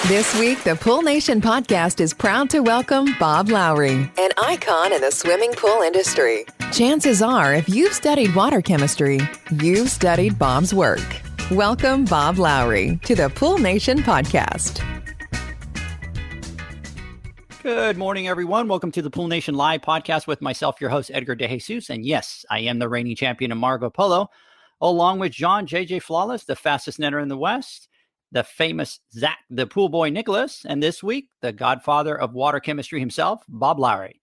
This week, the PoolNation podcast is proud to welcome Bob Lowry, an icon in the swimming pool industry. Chances are, if you've studied water chemistry, you've studied Bob's work. Welcome Bob Lowry to the PoolNation podcast. Good morning, everyone. Welcome to the PoolNation Live podcast with myself, your host, Edgar DeJesus. And yes, I am the reigning champion of Marco Polo, along with John JJ Flawless, the fastest netter in the West, the famous Zach, the pool boy Nicholas, and this week, the godfather of water chemistry himself, Bob Lowry.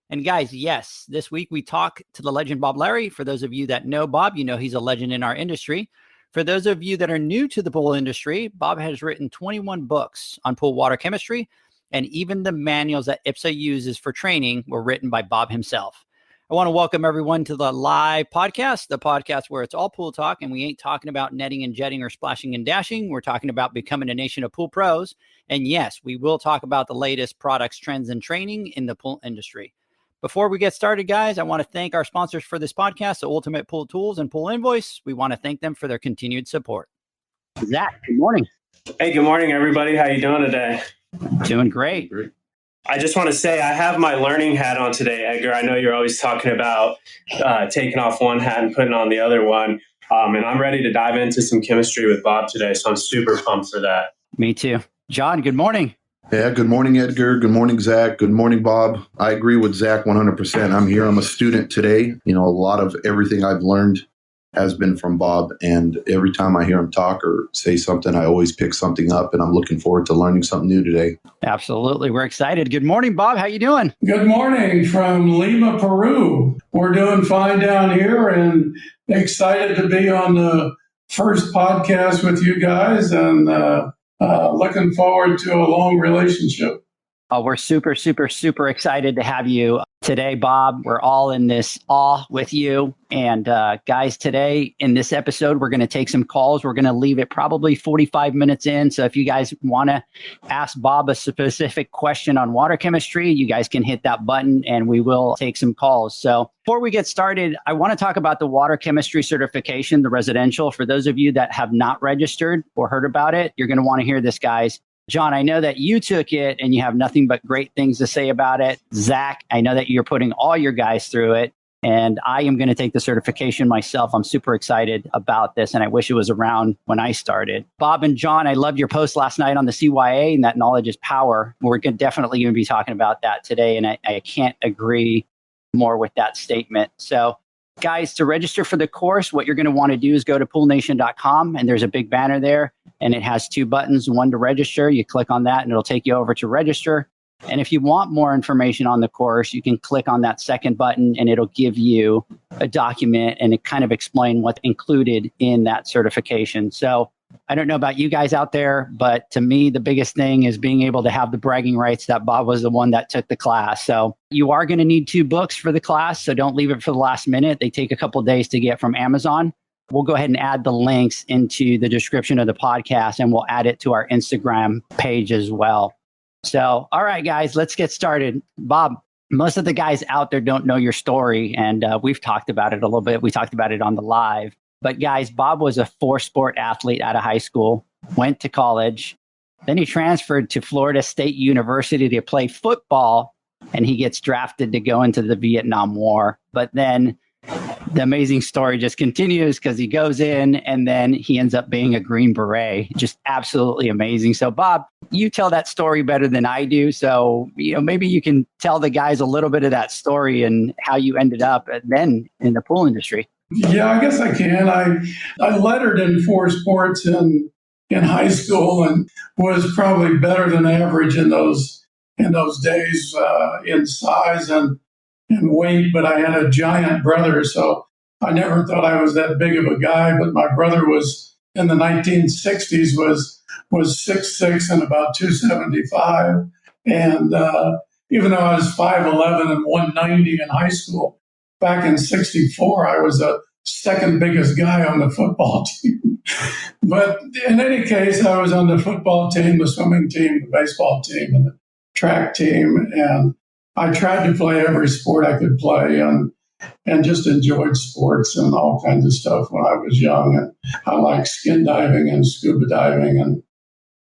And guys, yes, this week we talk to the legend Bob Lowry. For those of you that know Bob, you know he's a legend in our industry. For those of you that are new to the pool industry, Bob has written 21 books on pool water chemistry, and even the manuals that IPSSA uses for training were written by Bob himself. I want to welcome everyone to the live podcast, the podcast where it's all pool talk, and we ain't talking about netting and jetting or splashing and dashing. We're talking about becoming a nation of pool pros. And yes, we will talk about the latest products, trends, and training in the pool industry. Before we get started, guys, I want to thank our sponsors for this podcast, the Ultimate Pool Tools and Pool Invoice. We want to thank them for their continued support. Zach, good morning. Hey, good morning, everybody. How you doing today? Doing great. I just want to say I have my learning hat on today, Edgar. I know you're always talking about taking off one hat and putting on the other one. And I'm ready to dive into some chemistry with Bob today. So I'm super pumped for that. Me too. John, good morning. Yeah, good morning, Edgar. Good morning, Zach. Good morning, Bob. I agree with Zach 100%. I'm here. I'm a student today. You know, a lot of everything I've learned has been from Bob. And every time I hear him talk or say something, I always pick something up, and I'm looking forward to learning something new today. Absolutely. We're excited. Good morning, Bob. How you doing? Good morning from Lima, Peru. We're doing fine down here and excited to be on the first podcast with you guys, and looking forward to a long relationship. Oh, we're super excited to have you today, Bob. We're all in this awe with you. And guys, today in this episode, we're going to take some calls. We're going to leave it probably 45 minutes in. So if you guys want to ask Bob a specific question on water chemistry, you guys can hit that button and we will take some calls. So before we get started, I want to talk about the water chemistry certification, the residential. For those of you that have not registered or heard about it, you're going to want to hear this, guys. John, I know that you took it and you have nothing but great things to say about it. Zach, I know that you're putting all your guys through it, and I am going to take the certification myself. I'm super excited about this, and I wish it was around when I started. Bob and John, I loved your post last night on the CYA and that knowledge is power. We're definitely going to be talking about that today, and I can't agree more with that statement. So, guys, to register for the course, what you're going to want to do is go to PoolNation.com, and there's a big banner there, and it has two buttons, one to register. You click on that, and it'll take you over to register. And if you want more information on the course, you can click on that second button, and it'll give you a document, and it kind of explain what's included in that certification. So I don't know about you guys out there, but to me, the biggest thing is being able to have the bragging rights that Bob was the one that took the class. So you are going to need 2 books for the class, so don't leave it for the last minute. They take a couple of days to get from Amazon. We'll go ahead and add the links into the description of the podcast, and we'll add it to our Instagram page as well. So, all right, guys, let's get started. Bob, most of the guys out there don't know your story, and we've talked about it a little bit. We talked about it on the live. But guys, Bob was a 4-sport athlete out of high school, went to college. Then he transferred to Florida State University to play football, and he gets drafted to go into the Vietnam War. But then the amazing story just continues because he goes in and then he ends up being a Green Beret. Just absolutely amazing. So Bob, you tell that story better than I do. So, maybe you can tell the guys a little bit of that story and how you ended up then in the pool industry. Yeah, I guess I can. I lettered in 4 sports in high school and was probably better than average in those days in size and weight, but I had a giant brother, so I never thought I was that big of a guy. But my brother was in the 1960s was 6'6" and about 275, and even though I was 5'11" and 190 in high school, back in '64 I was the second biggest guy on the football team. But in any case, I was on the football team, the swimming team, the baseball team, and the track team, and I tried to play every sport I could play, and just enjoyed sports and all kinds of stuff when I was young. And I liked skin diving and scuba diving and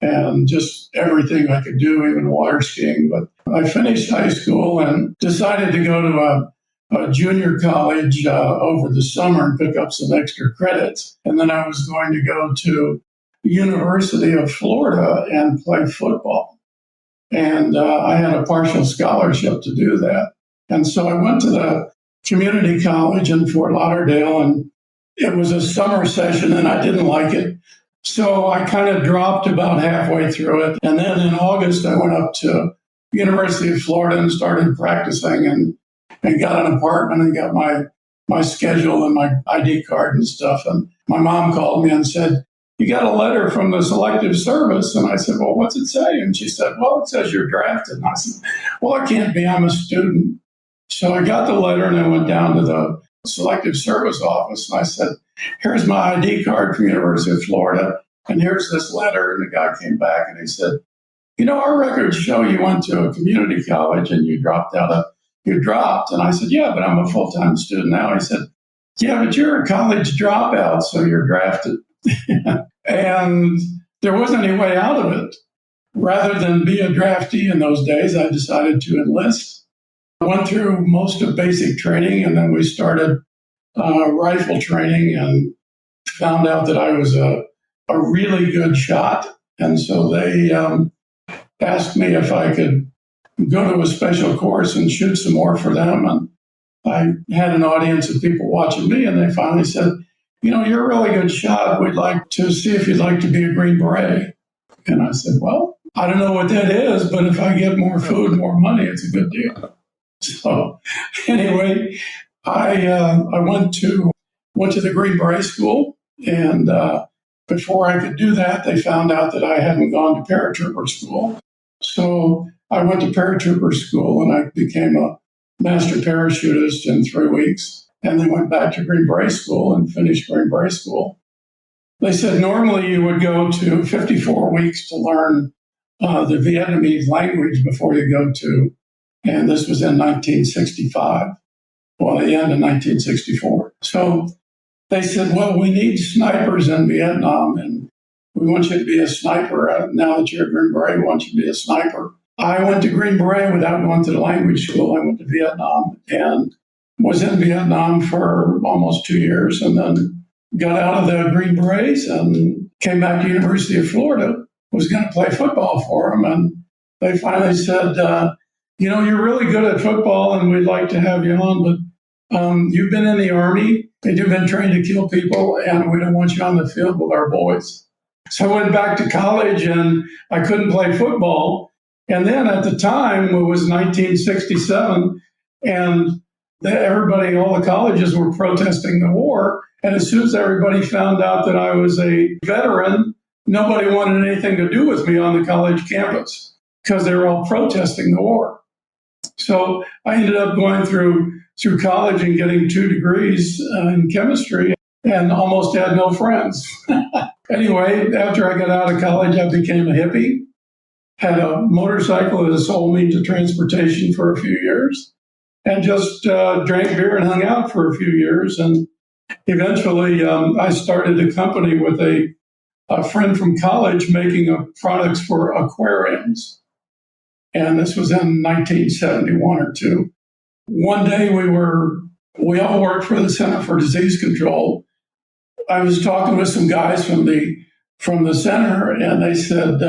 and just everything I could do, even water skiing. But I finished high school and decided to go to a junior college over the summer and pick up some extra credits. And then I was going to go to the University of Florida and play football. And I had a partial scholarship to do that. And so I went to the community college in Fort Lauderdale, and it was a summer session and I didn't like it. So I kind of dropped about halfway through it. And then in August, I went up to University of Florida and started practicing and got an apartment and got my schedule and my ID card and stuff. And my mom called me and said, "You got a letter from the Selective Service?" And I said, "Well, what's it say?" And she said, "Well, it says you're drafted." And I said, "Well, it can't be. I'm a student." So I got the letter and I went down to the Selective Service office and I said, "Here's my ID card from University of Florida, and here's this letter." And the guy came back and he said, "You know, our records show you went to a community college and you dropped out. You dropped." And I said, "Yeah, but I'm a full-time student now." He said, "Yeah, but you're a college dropout, so you're drafted." And there wasn't any way out of it. Rather than be a draftee in those days, I decided to enlist. I went through most of basic training, and then we started rifle training and found out that I was a really good shot. And so they asked me if I could go to a special course and shoot some more for them. And I had an audience of people watching me, and they finally said, "You know, you're a really good shot. We'd like to see if you'd like to be a Green Beret." And I said, "Well, I don't know what that is, but if I get more food, more money, it's a good deal." So anyway, I went to the Green Beret School, and before I could do that, they found out that I hadn't gone to paratrooper school. So I went to paratrooper school, and I became a master parachutist in 3 weeks, and then went back to Green Beret School and finished Green Beret School. They said normally you would go to 54 weeks to learn the Vietnamese language before you go to, and this was in 1965, well, the end of 1964. So they said, "Well, we need snipers in Vietnam, and we want you to be a sniper. Now that you're a Green Beret, we want you to be a sniper." I went to Green Beret without going to the language school. I went to Vietnam and was in Vietnam for almost 2 years, and then got out of the Green Berets and came back to University of Florida, was going to play football for them. And they finally said, "You know, you're really good at football and we'd like to have you on, but you've been in the Army and you've been trained to kill people and we don't want you on the field with our boys." So I went back to college and I couldn't play football. And then at the time, it was 1967, and everybody, all the colleges were protesting the war. And as soon as everybody found out that I was a veteran, nobody wanted anything to do with me on the college campus because they were all protesting the war. So I ended up going through college and getting 2 degrees in chemistry and almost had no friends. Anyway, after I got out of college, I became a hippie, had a motorcycle as a sole means of transportation for a few years, and just drank beer and hung out for a few years. And eventually, I started a company with a friend from college making products for aquariums. And this was in 1971 or 2. One day we all worked for the Center for Disease Control. I was talking with some guys from the center, and they said,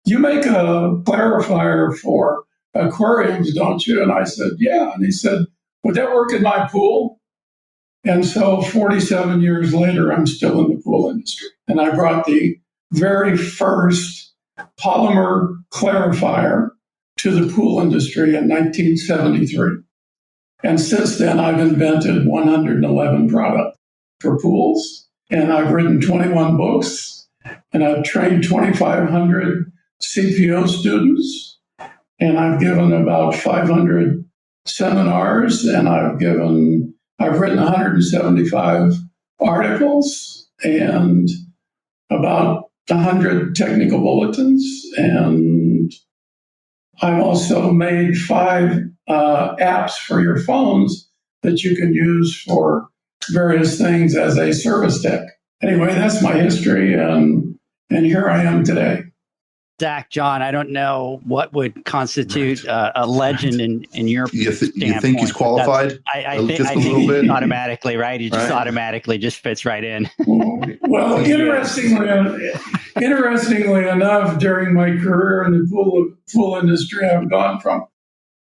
"You make a clarifier for aquariums, don't you?" And I said, "Yeah." And he said, "Would that work in my pool?" And so 47 years later, I'm still in the pool industry. And I brought the very first polymer clarifier to the pool industry in 1973. And since then, I've invented 111 products for pools. And I've written 21 books. And I've trained 2,500 CPO students. And I've given about 500 seminars. And I've written 175 articles and about 100 technical bulletins. And I've also made 5 apps for your phones that you can use for various things as a service tech. Anyway, that's my history, and here I am today. Zach, John, I don't know what would constitute a legend in your standpoint. You think he's qualified? I think automatically, right? He just automatically just fits right in. Well, interestingly enough, during my career in the pool industry, I've gone from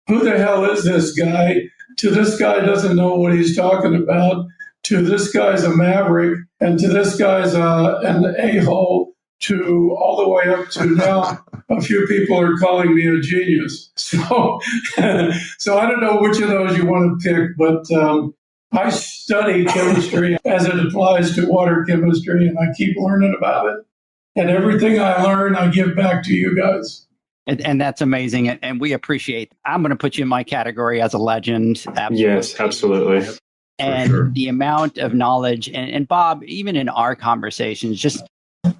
who the hell is this guy to this guy doesn't know what he's talking about to this guy's a maverick and to this guy's an a-hole to all the way up to now a few people are calling me a genius. So I don't know which of those you want to pick, but I study chemistry as it applies to water chemistry, and I keep learning about it. And everything I learn, I give back to you guys. And that's amazing. And we appreciate. I'm going to put you in my category as a legend. Absolutely. Yes, absolutely. And the amount of knowledge, and Bob, even in our conversations, just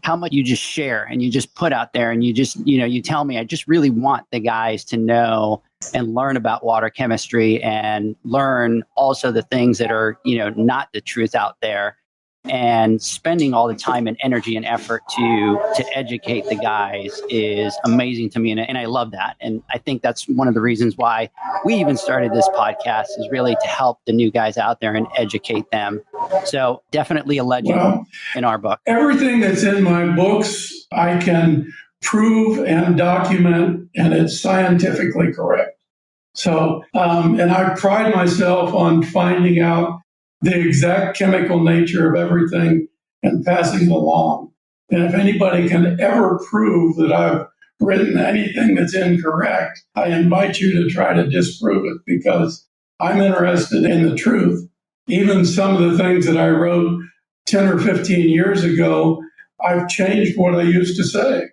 how much you just share and you just put out there and you just, you tell me, I just really want the guys to know and learn about water chemistry and learn also the things that are, not the truth out there, and spending all the time and energy and effort to educate the guys is amazing to me. And I love that. And I think that's one of the reasons why we even started this podcast, is really to help the new guys out there and educate them. So definitely a legend in our book. Everything that's in my books, I can prove and document, and it's scientifically correct. So, and I pride myself on finding out the exact chemical nature of everything and passing it along. And if anybody can ever prove that I've written anything that's incorrect, I invite you to try to disprove it, because I'm interested in the truth. Even some of the things that I wrote 10 or 15 years ago, I've changed what I used to say.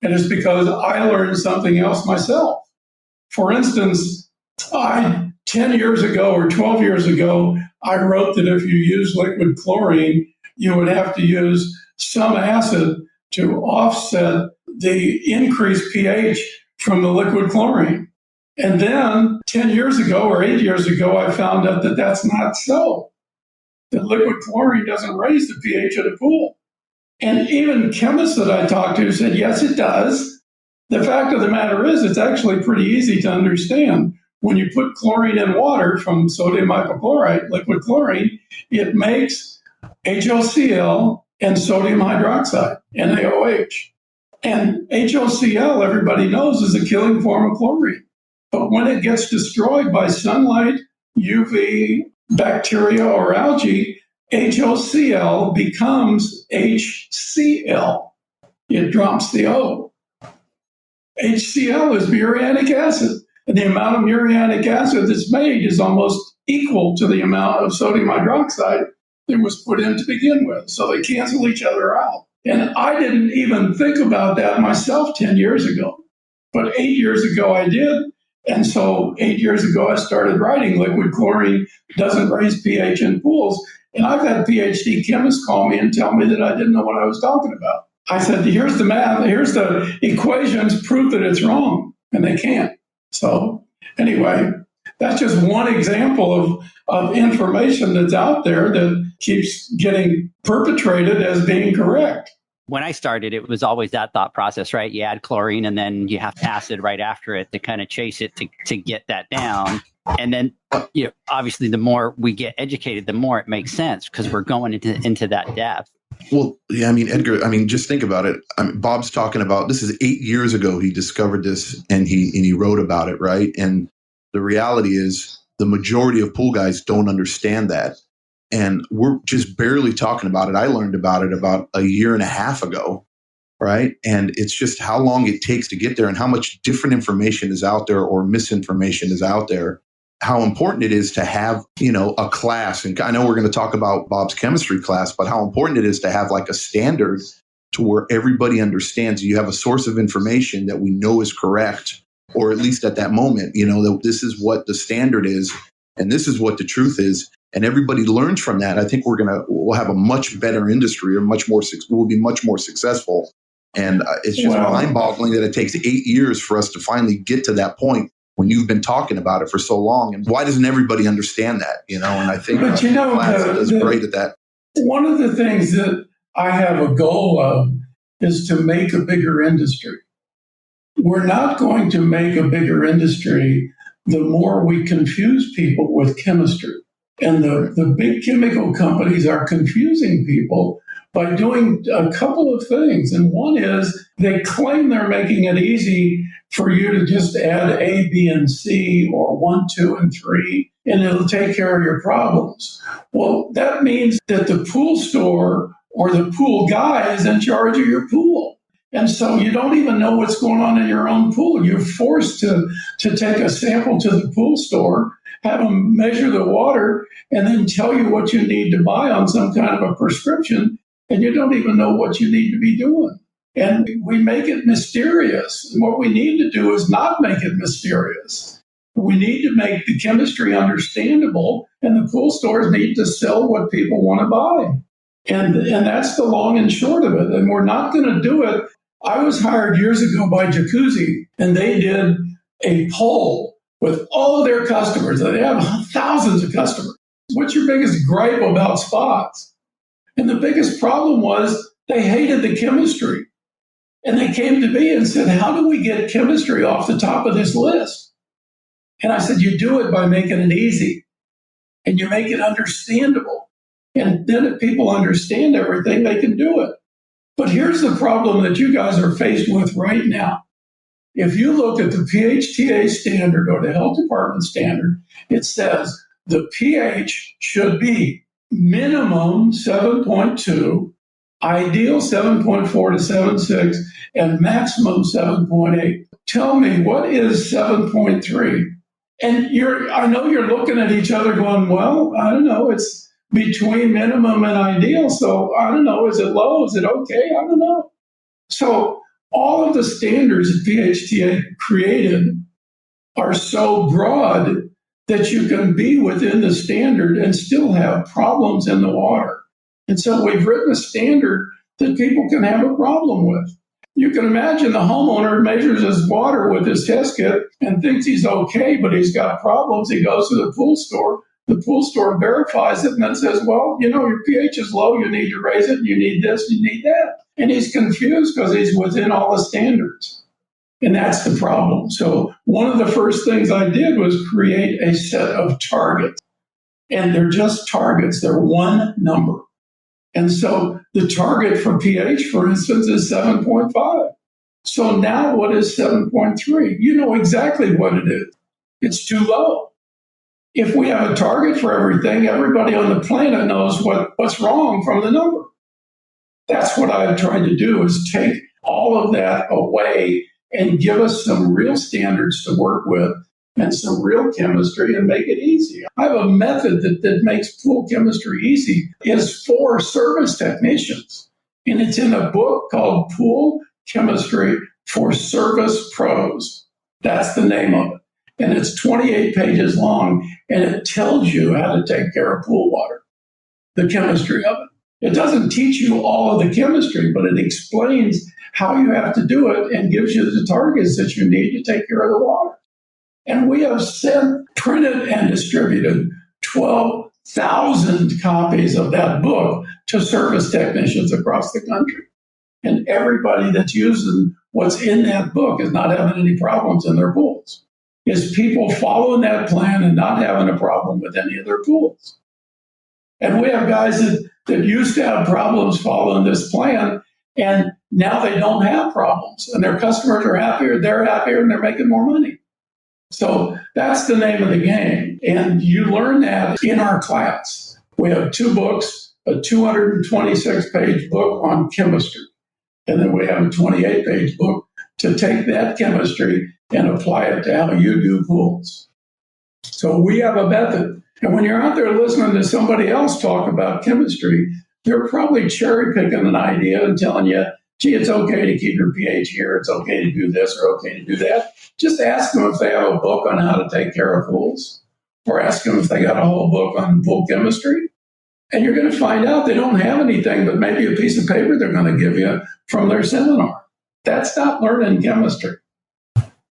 And it's because I learned something else myself. For instance, 10 years ago or 12 years ago, I wrote that if you use liquid chlorine, you would have to use some acid to offset the increased pH from the liquid chlorine. And then 10 years ago or 8 years ago, I found out that that's not so. That liquid chlorine doesn't raise the pH of the pool. And even chemists that I talked to said, yes, it does. The fact of the matter is, it's actually pretty easy to understand. When you put chlorine in water from sodium hypochlorite, liquid chlorine, it makes HOCl and sodium hydroxide, NaOH. And HOCl, everybody knows, is a killing form of chlorine. But when it gets destroyed by sunlight, UV, bacteria, or algae, HOCl becomes HCl. It drops the O. HCl is muriatic acid. And the amount of muriatic acid that's made is almost equal to the amount of sodium hydroxide that was put in to begin with. So they cancel each other out. And I didn't even think about that myself 10 years ago. But 8 years ago, I did. And so 8 years ago, I started writing liquid chlorine doesn't raise pH in pools. And I've had PhD chemists call me and tell me that I didn't know what I was talking about. I said, here's the math, here's the equations, prove that it's wrong. And they can't. So anyway, that's just one example of information that's out there that keeps getting perpetrated as being correct. When I started, it was always that thought process, right? You add chlorine and then you have acid right after it to kind of chase it to get that down. And then, obviously, the more we get educated, the more it makes sense, because we're going into that depth. Well, yeah, Edgar, just think about it. Bob's talking about, this is 8 years ago he discovered this, and he wrote about it, right? And the reality is the majority of pool guys don't understand that. And we're just barely talking about it. I learned about it about a year and a half ago, right? And it's just how long it takes to get there and how much different information is out there or misinformation is out there. How important it is to have, a class. And I know we're going to talk about Bob's chemistry class, but how important it is to have like a standard to where everybody understands you have a source of information that we know is correct, or at least at that moment, that this is what the standard is and this is what the truth is. And everybody learns from that. I think we'll have a much better industry, or we'll be much more successful. And it's just mind-boggling that it takes 8 years for us to finally get to that point when you've been talking about it for so long. And why doesn't everybody understand that? And I think class is great at that. One of the things that I have a goal of is to make a bigger industry. we're not going to make a bigger industry the more we confuse people with chemistry. And the big chemical companies are confusing people by doing a couple of things. And one is they claim they're making it easy for you to just add A, B, and C, or 1, 2, and 3, and it'll take care of your problems. Well, that means that the pool store or the pool guy is in charge of your pool. And so you don't even know what's going on in your own pool. You're forced to take a sample to the pool store, have them measure the water, and then tell you what you need to buy on some kind of a prescription, and you don't even know what you need to be doing. And we make it mysterious. And what we need to do is not make it mysterious. We need to make the chemistry understandable, and the pool stores need to sell what people want to buy. And that's the long and short of it. And we're not going to do it. I was hired years ago by Jacuzzi, and they did a poll with all of their customers. They have thousands of customers. What's your biggest gripe about spots? And the biggest problem was they hated the chemistry. And they came to me and said, how do we get chemistry off the top of this list? And I said, you do it by making it easy, and you make it understandable. And then if people understand everything, they can do it. But here's the problem that you guys are faced with right now. If you look at the PHTA standard or the health department standard, it says the pH should be minimum 7.2, ideal 7.4 to 7.6, and maximum 7.8. Tell me, what is 7.3? And I know you're looking at each other going, well, I don't know, it's between minimum and ideal. So I don't know, is it low? Is it okay? I don't know. So all of the standards that PHTA created are so broad that you can be within the standard and still have problems in the water. And so we've written a standard that people can have a problem with. You can imagine the homeowner measures his water with his test kit and thinks he's okay, but he's got problems. He goes to the pool store. The pool store verifies it and then says, well, your pH is low. You need to raise it. You need this. You need that. And he's confused because he's within all the standards. And that's the problem. So one of the first things I did was create a set of targets. And they're just targets. They're one number. And so the target for pH, for instance, is 7.5. So now what is 7.3? You know exactly what it is. It's too low. If we have a target for everything, everybody on the planet knows what's wrong from the number. That's what I've tried to do, is take all of that away and give us some real standards to work with and some real chemistry and make it easy. I have a method that makes pool chemistry easy. It's for service technicians. And it's in a book called Pool Chemistry for Service Pros. That's the name of it. And it's 28 pages long, and it tells you how to take care of pool water, the chemistry of it. It doesn't teach you all of the chemistry, but it explains how you have to do it and gives you the targets that you need to take care of the water. And we have printed and distributed 12,000 copies of that book to service technicians across the country. And everybody that's using what's in that book is not having any problems in their pools. Is people following that plan and not having a problem with any of their pools. And we have guys that used to have problems following this plan, and now they don't have problems. And their customers are happier, they're happier, and they're making more money. So that's the name of the game. And you learn that in our class. We have 2 books, a 226-page book on chemistry. And then we have a 28-page book to take that chemistry and apply it to how you do pools. So we have a method. And when you're out there listening to somebody else talk about chemistry, they're probably cherry picking an idea and telling you, gee, it's okay to keep your pH here. It's okay to do this or okay to do that. Just ask them if they have a book on how to take care of pools, or ask them if they got a whole book on pool chemistry. And you're going to find out they don't have anything but maybe a piece of paper they're going to give you from their seminar. That's not learning chemistry.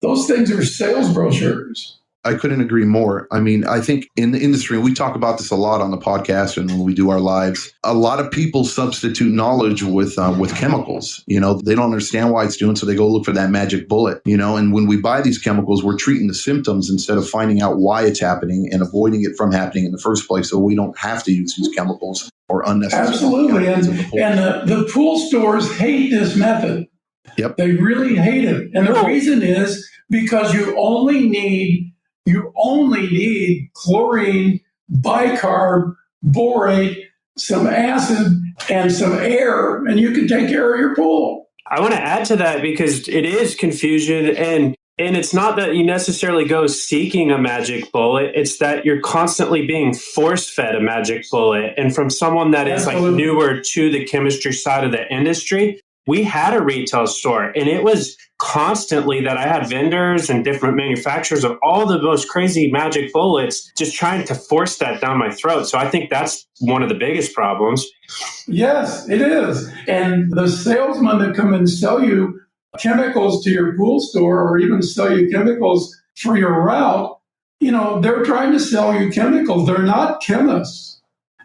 Those things are sales brochures. I couldn't agree more. I mean, I think in the industry, and we talk about this a lot on the podcast and when we do our lives, a lot of people substitute knowledge with chemicals. You know, they don't understand why it's doing, so they go look for that magic bullet, you know, and when we buy these chemicals, we're treating the symptoms instead of finding out why it's happening and avoiding it from happening in the first place, so we don't have to use these chemicals or unnecessary. Absolutely. And the pool stores hate this method. Yep. They really hate it. And the reason is because you only need chlorine, bicarb, borate, some acid, and some air, and you can take care of your pool. I want to add to that because it is confusion, and it's not that you necessarily go seeking a magic bullet. It's that you're constantly being force-fed a magic bullet. And from someone that is like newer to the chemistry side of the industry, we had a retail store, and it was constantly that I had vendors and different manufacturers of all the most crazy magic bullets just trying to force that down my throat. So I think that's one of the biggest problems. Yes, it is. And the salesmen that come and sell you chemicals to your pool store or even sell you chemicals for your route, you know, they're trying to sell you chemicals. They're not chemists.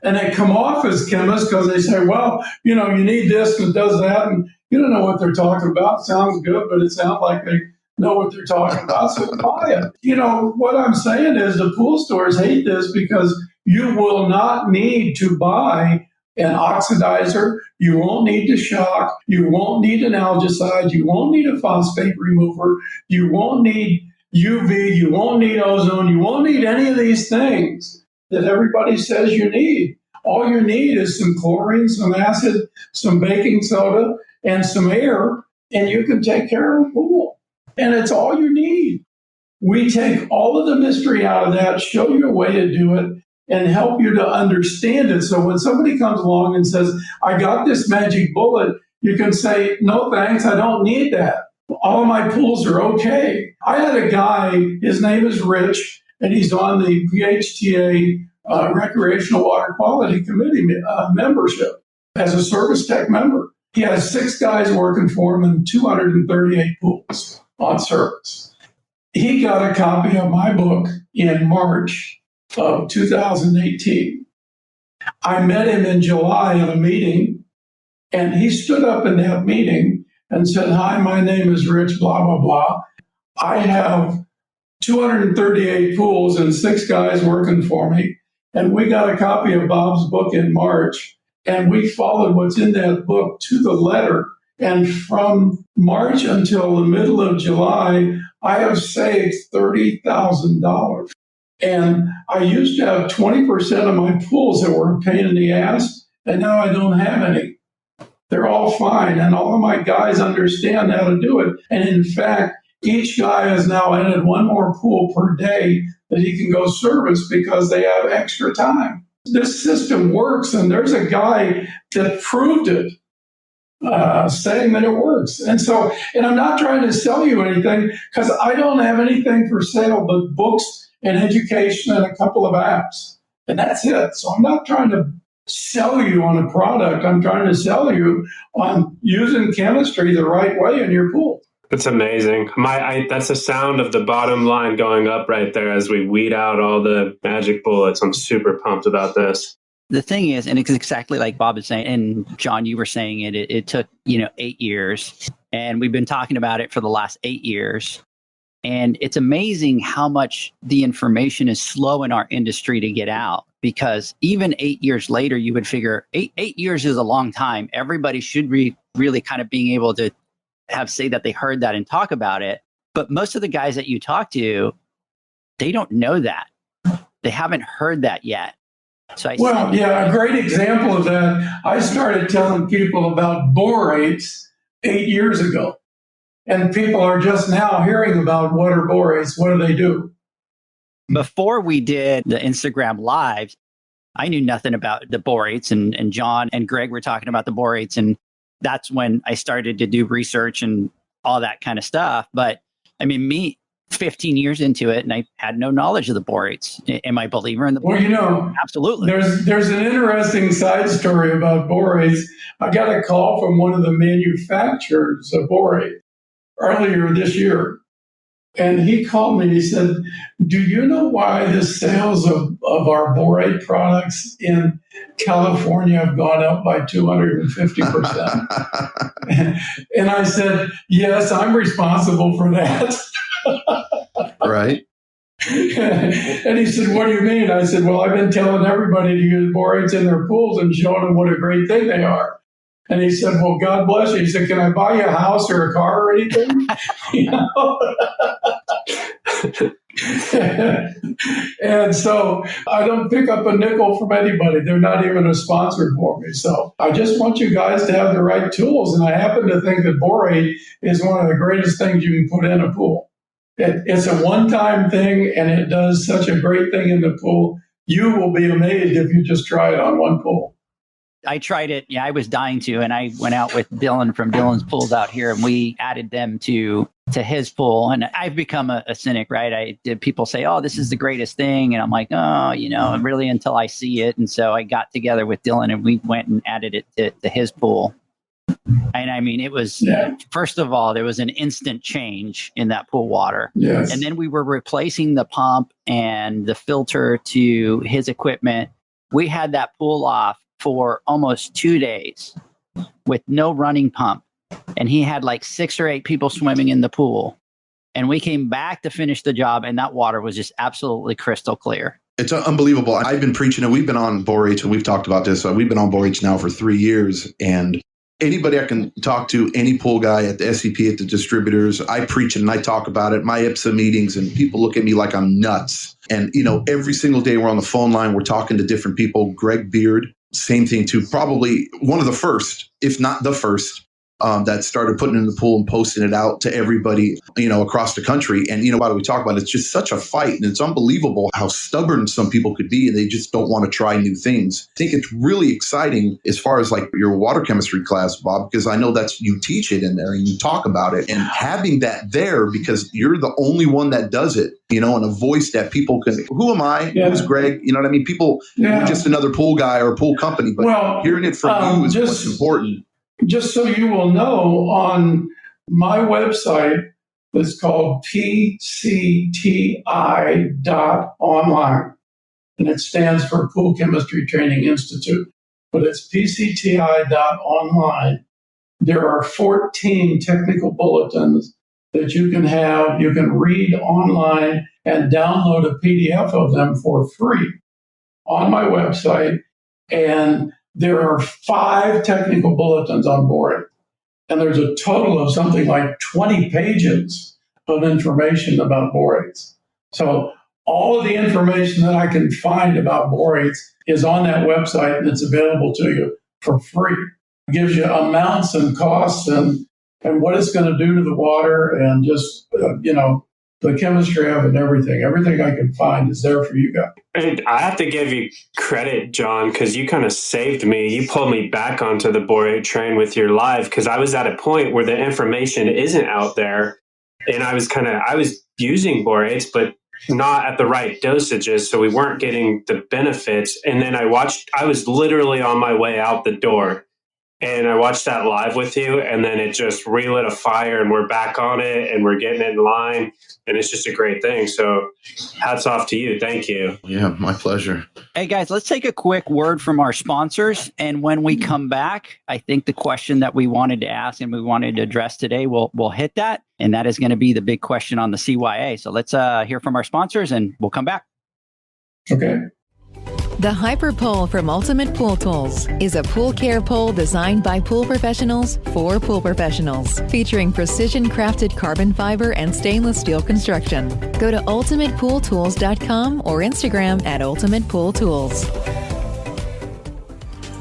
And they come off as chemists because they say, well, you know, you need this and it does that. And you don't know what they're talking about. Sounds good, but it sounds like they know what they're talking about. So buy it. You know, what I'm saying is the pool stores hate this because you will not need to buy an oxidizer. You won't need to shock. You won't need an algicide. You won't need a phosphate remover. You won't need UV. You won't need ozone. You won't need any of these things that everybody says you need. All you need is some chlorine, some acid, some baking soda, and some air, and you can take care of a pool. And it's all you need. We take all of the mystery out of that, show you a way to do it, and help you to understand it. So when somebody comes along and says, I got this magic bullet, you can say, no thanks, I don't need that. All of my pools are okay. I had a guy, his name is Rich, and he's on the PHTA Recreational Water Quality Committee membership as a service tech member. He has 6 guys working for him and 238 pools on service. He got a copy of my book in March of 2018. I met him in July at a meeting, and he stood up in that meeting and said, hi, my name is Rich, blah, blah, blah. I have 238 pools and 6 guys working for me. And we got a copy of Bob's book in March, and we followed what's in that book to the letter. And from March until the middle of July, I have saved $30,000. And I used to have 20% of my pools that were a pain in the ass, and now I don't have any. They're all fine, and all of my guys understand how to do it. And in fact, each guy has now added 1 more pool per day that he can go service because they have extra time. This system works, and there's a guy that proved it, saying that it works. And I'm not trying to sell you anything because I don't have anything for sale but books and education and a couple of apps. And that's it. So I'm not trying to sell you on a product. I'm trying to sell you on using chemistry the right way in your pool. That's amazing. That's the sound of the bottom line going up right there as we weed out all the magic bullets. I'm super pumped about this. The thing is, and it's exactly like Bob is saying, and John, you were saying it took, 8 years, and we've been talking about it for the last 8 years. And it's amazing how much the information is slow in our industry to get out, because even 8 years later, you would figure eight years is a long time. Everybody should be really kind of being able to say that they heard that and talk about it. But most of the guys that you talk to, they don't know that. They haven't heard that yet. So a great example of that. I started telling people about borates 8 years ago. And people are just now hearing about what are borates, what do they do? Before we did the Instagram lives, I knew nothing about the borates, and John and Greg were talking about the borates, and that's when I started to do research and all that kind of stuff. But I mean, me 15 years into it, and I had no knowledge of the borates. Am I a believer in the borates? Well, absolutely. There's an interesting side story about borates. I got a call from one of the manufacturers of borate earlier this year. And he called me and he said, do you know why the sales of our borate products in California have gone up by 250%? And I said, yes, I'm responsible for that. Right. And he said, what do you mean? I said, well, I've been telling everybody to use borates in their pools and showing them what a great thing they are. And he said, well, God bless you. He said, can I buy you a house or a car or anything? You know? And so I don't pick up a nickel from anybody. They're not even a sponsor for me. So I just want you guys to have the right tools. And I happen to think that borate is one of the greatest things you can put in a pool. It's a one-time thing, and it does such a great thing in the pool. You will be amazed if you just try it on one pool. I tried it. Yeah, I was dying to, and I went out with Dylan from Dylan's Pools out here, and we added them to his pool. And I've become a cynic, right? People say, "Oh, this is the greatest thing," and I'm like, "Oh, really," until I see it. And so I got together with Dylan, and we went and added it to his pool. And I mean, it was, first of all, there was an instant change in that pool water. Yes. And then we were replacing the pump and the filter to his equipment. We had that pool off for almost 2 days with no running pump. And he had like 6 or 8 people swimming in the pool. And we came back to finish the job, and that water was just absolutely crystal clear. It's unbelievable. I've been preaching, and we've been on borates, and we've talked about this. We've been on borates now for 3 years. And anybody I can talk to, any pool guy at the SEP, at the distributors, I preach it and I talk about it, my IPSSA meetings, and people look at me like I'm nuts. And, every single day we're on the phone line, we're talking to different people. Greg Beard, same thing too. Probably one of the first, if not the first, that started putting it in the pool and posting it out to everybody, across the country. And, why do we talk about it? It's just such a fight. And it's unbelievable how stubborn some people could be, and they just don't want to try new things. I think it's really exciting as far as like your water chemistry class, Bob, because I know you teach it in there and you talk about it, and having that there because you're the only one that does it, and a voice that people can, who am I? Yeah. Who's Greg? You know what I mean? People, you're just another pool guy or a pool company, but hearing it from you is what's important. Just so you will know, on my website, it's called PCTI.online, and it stands for Pool Chemistry Training Institute, but it's PCTI.online. There are 14 technical bulletins that you can have. You can read online and download a PDF of them for free on my website, and there are 5 technical bulletins on board, and there's a total of something like 20 pages of information about borates. So all of the information that I can find about borates is on that website, and it's available to you for free. It gives you amounts and costs and what it's going to do to the water, and just, the chemistry of it and everything. Everything I can find is there for you guys. And I have to give you credit, John, because you kind of saved me. You pulled me back onto the borate train with your live, because I was at a point where the information isn't out there. And I was using borates, but not at the right dosages. So we weren't getting the benefits. And then I was literally on my way out the door. And I watched that live with you, and then it just relit a fire, and we're back on it, and we're getting it in line, and it's just a great thing. So hats off to you. Thank you. Yeah, my pleasure. Hey, guys, let's take a quick word from our sponsors. And when we come back, I think the question that we wanted to ask and we wanted to address today, we'll hit that. And that is going to be the big question on the CYA. So let's hear from our sponsors, and we'll come back. Okay. The Hyper Pole from Ultimate Pool Tools is a pool care pole designed by pool professionals for pool professionals, featuring precision-crafted carbon fiber and stainless steel construction. Go to ultimatepooltools.com or Instagram at Ultimate Pool Tools.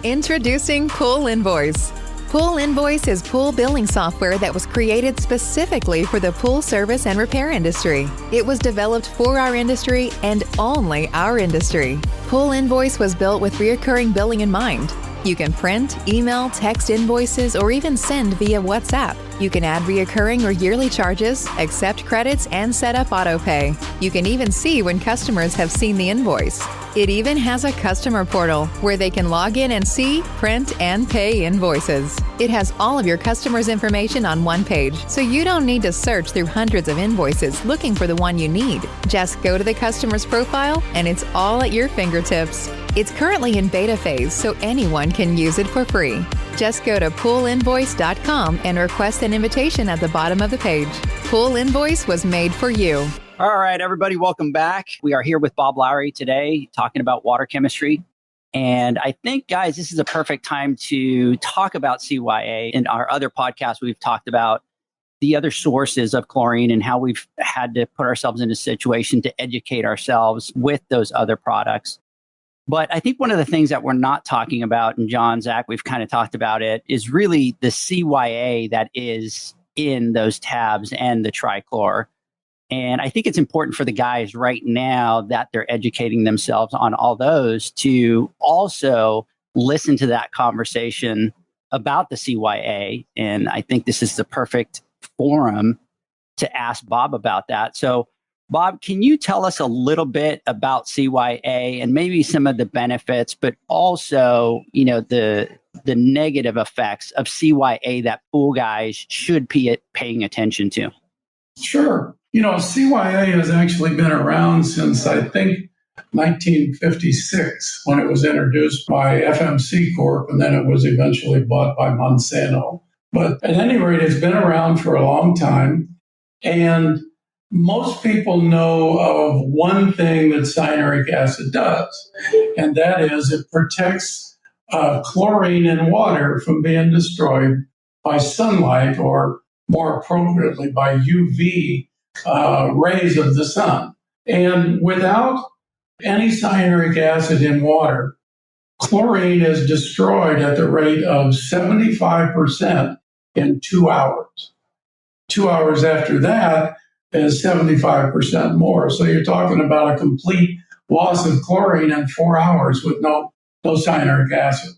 Introducing Pool Invoice. Pool Invoice is pool billing software that was created specifically for the pool service and repair industry. It was developed for our industry and only our industry. Pool Invoice was built with recurring billing in mind. You can print, email, text invoices, or even send via WhatsApp. You can add reoccurring or yearly charges, accept credits, and set up autopay. You can even see when customers have seen the invoice. It even has a customer portal where they can log in and see, print, and pay invoices. It has all of your customers' information on one page, so you don't need to search through hundreds of invoices looking for the one you need. Just go to the customer's profile, and it's all at your fingertips. It's currently in beta phase, so anyone can use it for free. Just go to poolinvoice.com and request an invitation at the bottom of the page. Pool Invoice was made for you. All right, everybody, welcome back. We are here with Bob Lowry today talking about water chemistry. And I think, guys, this is a perfect time to talk about CYA. In our other podcasts, we've talked about the other sources of chlorine and how we've had to put ourselves in a situation to educate ourselves with those other products. But I think one of the things that we're not talking about, and John, Zach, we've kind of talked about it, is really the CYA that is in those tabs and the trichlor. And I think it's important for the guys right now that they're educating themselves on all those to also listen to that conversation about the CYA. And I think this is the perfect forum to ask Bob about that. So, Bob, can you tell us a little bit about CYA and maybe some of the benefits, but also, the negative effects of CYA that pool guys should be paying attention to? Sure. CYA has actually been around since, I think, 1956, when it was introduced by FMC Corp, and then it was eventually bought by Monsanto. But at any rate, it's been around for a long time. And most people know of one thing that cyanuric acid does, and that is it protects chlorine in water from being destroyed by sunlight, or more appropriately by UV rays of the sun. And without any cyanuric acid in water, chlorine is destroyed at the rate of 75% in 2 hours. 2 hours after that is 75% more. So you're talking about a complete loss of chlorine in 4 hours with no cyanuric acid.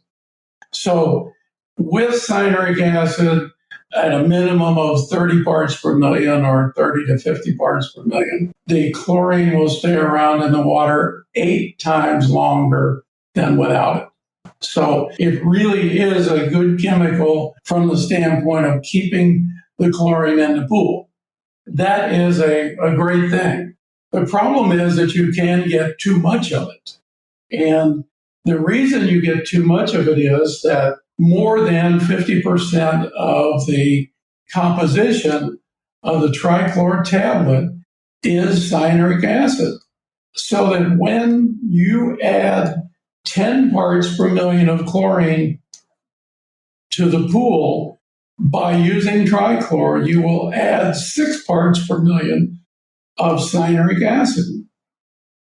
So with cyanuric acid, at a minimum of 30 parts per million or 30 to 50 parts per million, the chlorine will stay around in the water 8 times longer than without it. So it really is a good chemical from the standpoint of keeping the chlorine in the pool. That is a great thing. The problem is that you can get too much of it. And the reason you get too much of it is that more than 50% of the composition of the trichlor tablet is cyanuric acid. So that when you add 10 parts per million of chlorine to the pool by using trichlor, you will add 6 parts per million of cyanuric acid.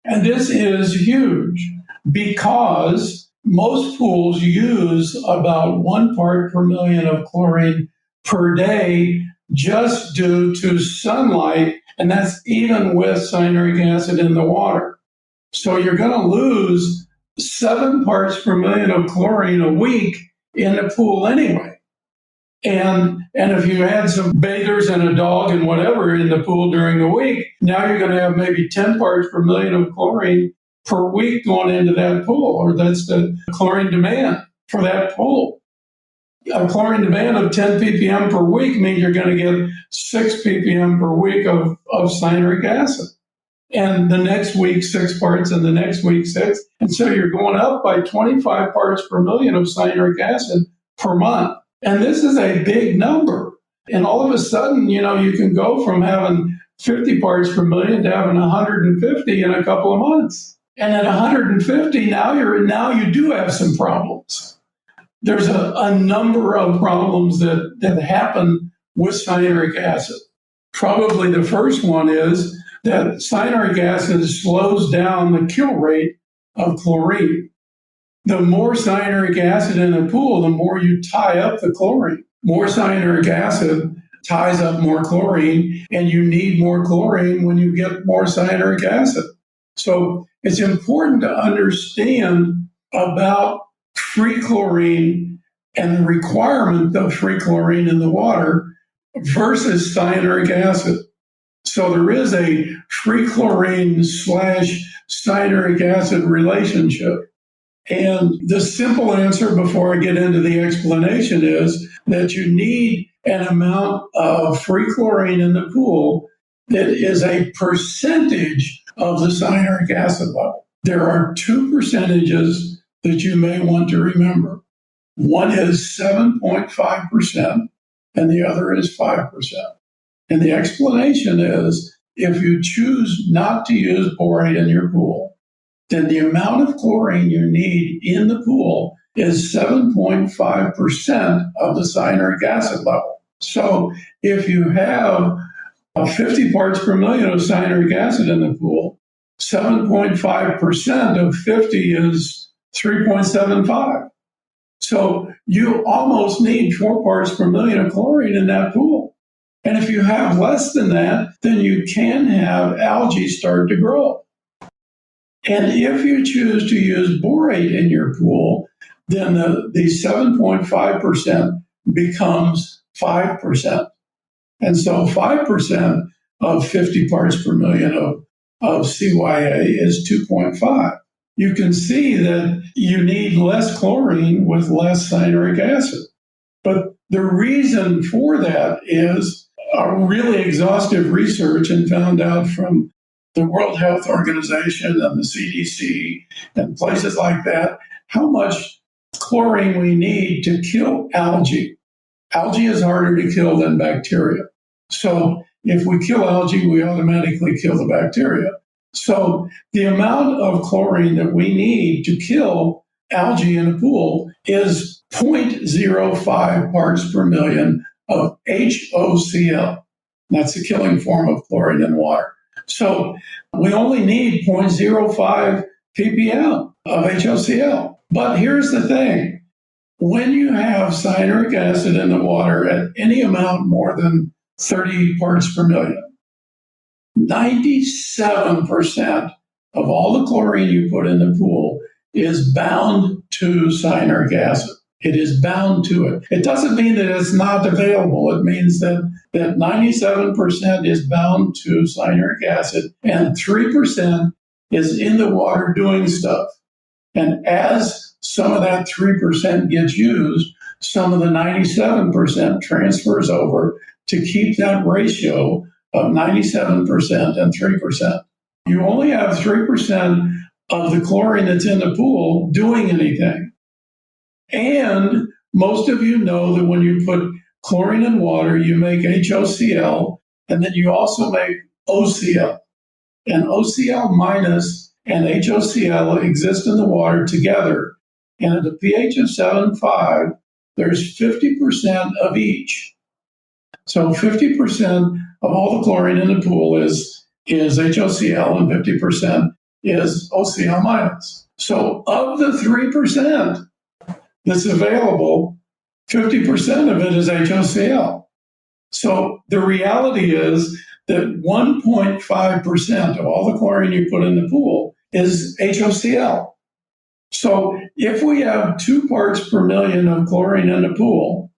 And this is huge because most pools use about 1 part per million of chlorine per day just due to sunlight, and that's even with cyanuric acid in the water. So you're going to lose 7 parts per million of chlorine a week in the pool anyway. And if you had some bathers and a dog and whatever in the pool during the week, now you're going to have maybe 10 parts per million of chlorine per week going into that pool, or that's the chlorine demand for that pool. A chlorine demand of 10 ppm per week means you're going to get 6 ppm per week of cyanuric acid. And the next week, 6 parts, and the next week, 6. And so you're going up by 25 parts per million of cyanuric acid per month. And this is a big number. And all of a sudden, you can go from having 50 parts per million to having 150 in a couple of months. And at 150, now you do have some problems. There's a number of problems that happen with cyanuric acid. Probably the first one is that cyanuric acid slows down the kill rate of chlorine. The more cyanuric acid in a pool, the more you tie up the chlorine. More cyanuric acid ties up more chlorine, and you need more chlorine when you get more cyanuric acid. So it's important to understand about free chlorine and the requirement of free chlorine in the water versus cyanuric acid. So there is a free chlorine / cyanuric acid relationship. And the simple answer before I get into the explanation is that you need an amount of free chlorine in the pool that is a percentage of the cyanuric acid level. There are two percentages that you may want to remember. One is 7.5% and the other is 5%. And the explanation is if you choose not to use borate in your pool, then the amount of chlorine you need in the pool is 7.5% of the cyanuric acid level. So if you have 50 parts per million of cyanuric acid in the pool, 7.5% of 50 is 3.75. So you almost need 4 parts per million of chlorine in that pool. And if you have less than that, then you can have algae start to grow. And if you choose to use borate in your pool, then the 7.5% becomes 5%. And so 5% of 50 parts per million of CYA is 2.5. You can see that you need less chlorine with less cyanuric acid. But the reason for that is a really exhaustive research and found out from the World Health Organization and the CDC and places like that, how much chlorine we need to kill algae. Algae is harder to kill than bacteria. So if we kill algae, we automatically kill the bacteria. So the amount of chlorine that we need to kill algae in a pool is 0.05 parts per million of HOCl. That's the killing form of chlorine in water. So we only need 0.05 ppm of HOCl. But here's the thing. When you have cyanuric acid in the water at any amount more than 30 parts per million, 97% of all the chlorine you put in the pool is bound to cyanuric acid. It is bound to it. It doesn't mean that it's not available. It means that 97% is bound to cyanuric acid and 3% is in the water doing stuff. And as some of that 3% gets used, some of the 97% transfers over to keep that ratio of 97% and 3%. You only have 3% of the chlorine that's in the pool doing anything. And most of you know that when you put chlorine in water, you make HOCl, and then you also make OCl. And OCl minus and HOCl exist in the water together. And at a pH of 7.5, there's 50% of each. So 50% of all the chlorine in the pool is HOCl and 50% is OCl minus. So of the 3% that's available, 50% of it is HOCl. So the reality is that 1.5% of all the chlorine you put in the pool is HOCl. So if we have 2 parts per million of chlorine in the pool,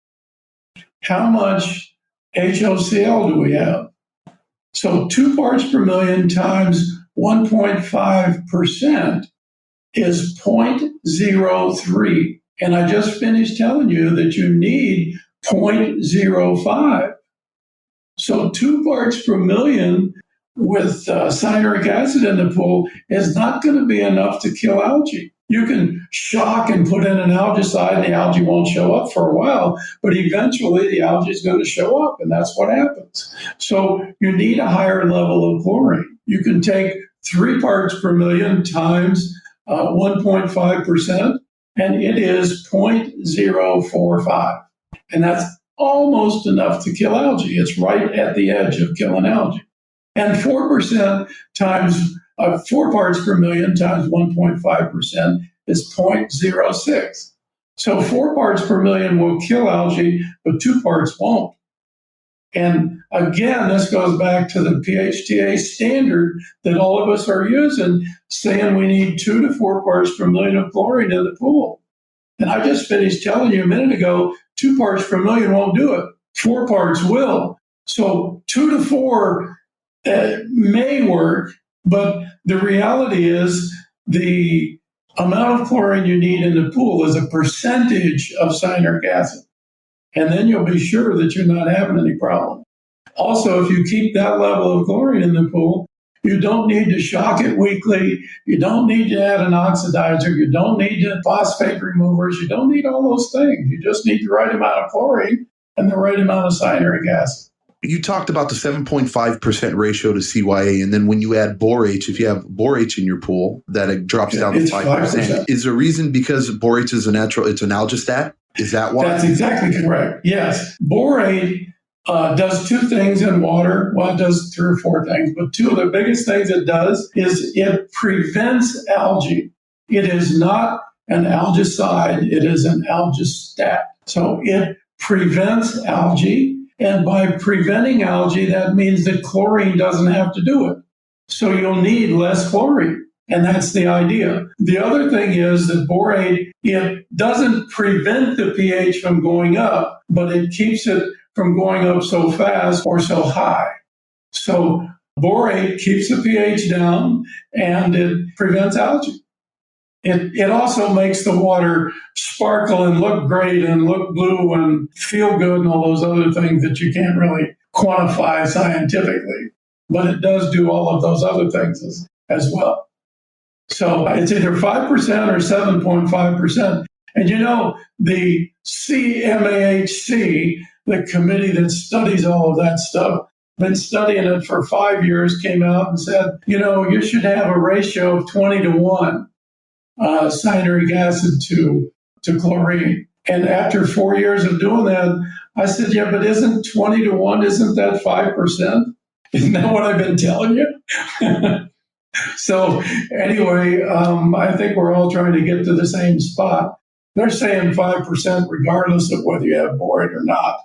how much HOCl do we have? So 2 parts per million times 1.5% is 0.03. And I just finished telling you that you need 0.05. So 2 parts per million with cyanuric acid in the pool is not going to be enough to kill algae. You can shock and put in an algicide and the algae won't show up for a while, but eventually the algae is going to show up, and that's what happens. So you need a higher level of chlorine. You can take 3 parts per million times 1.5%, and it is 0.045. And that's almost enough to kill algae. It's right at the edge of killing algae. And 4% times 4 parts per million times 1.5% is 0.06. So 4 parts per million will kill algae, but 2 parts won't. And again, this goes back to the PHTA standard that all of us are using, saying we need 2 to 4 parts per million of chlorine in the pool. And I just finished telling you a minute ago, 2 parts per million won't do it. 4 parts will. So 2 to 4 may work, but the reality is the amount of chlorine you need in the pool is a percentage of cyanuric acid. And then you'll be sure that you're not having any problem. Also, if you keep that level of chlorine in the pool, you don't need to shock it weekly. You don't need to add an oxidizer. You don't need phosphate removers. You don't need all those things. You just need the right amount of chlorine and the right amount of cyanuric acid. You talked about the 7.5% ratio to CYA, and then when you add borate, if you have borate in your pool, that it drops down to 5%. Is there a reason because borate is it's an algistat? Is that why? That's exactly correct. Yes. Borate does 2 things in water. Well, it does 3 or 4 things, but 2 of the biggest things it does is it prevents algae. It is not an algicide. It is an algistat. So it prevents algae. And by preventing algae, that means that chlorine doesn't have to do it. So you'll need less chlorine. And that's the idea. The other thing is that borate, it doesn't prevent the pH from going up, but it keeps it from going up so fast or so high. So borate keeps the pH down and it prevents algae. It also makes the water sparkle and look great and look blue and feel good and all those other things that you can't really quantify scientifically. But it does do all of those other things as well. So it's either 5% or 7.5%. And you know, the CMAHC, the committee that studies all of that stuff, been studying it for 5 years, came out and said, you know, you should have a ratio of 20 to 1. Cyanuric acid to chlorine. And after 4 years of doing that, I said, yeah, but isn't 20 to 1, isn't that 5%? Isn't that what I've been telling you? So anyway, I think we're all trying to get to the same spot. They're saying 5% regardless of whether you have borate or not.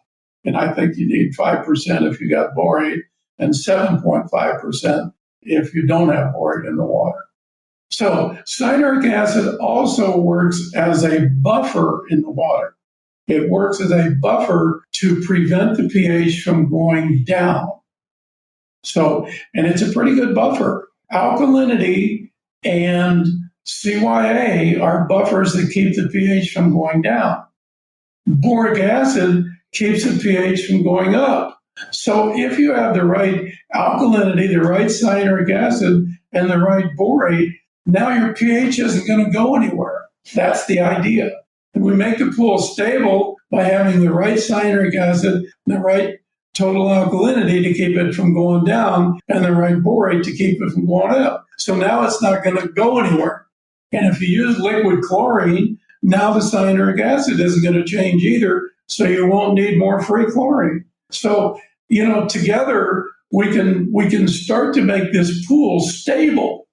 And I think you need 5% if you got borate and 7.5% if you don't have borate in the water. So cyanuric acid also works as a buffer in the water. It works as a buffer to prevent the pH from going down. So, and it's a pretty good buffer. Alkalinity and CYA are buffers that keep the pH from going down. Boric acid keeps the pH from going up. So if you have the right alkalinity, the right cyanuric acid, and the right borate, now your pH isn't going to go anywhere. That's the idea. And we make the pool stable by having the right cyanuric acid, and the right total alkalinity to keep it from going down, and the right borate to keep it from going up. So now it's not going to go anywhere. And if you use liquid chlorine, now the cyanuric acid isn't going to change either, so you won't need more free chlorine. So, you know, together we can start to make this pool stable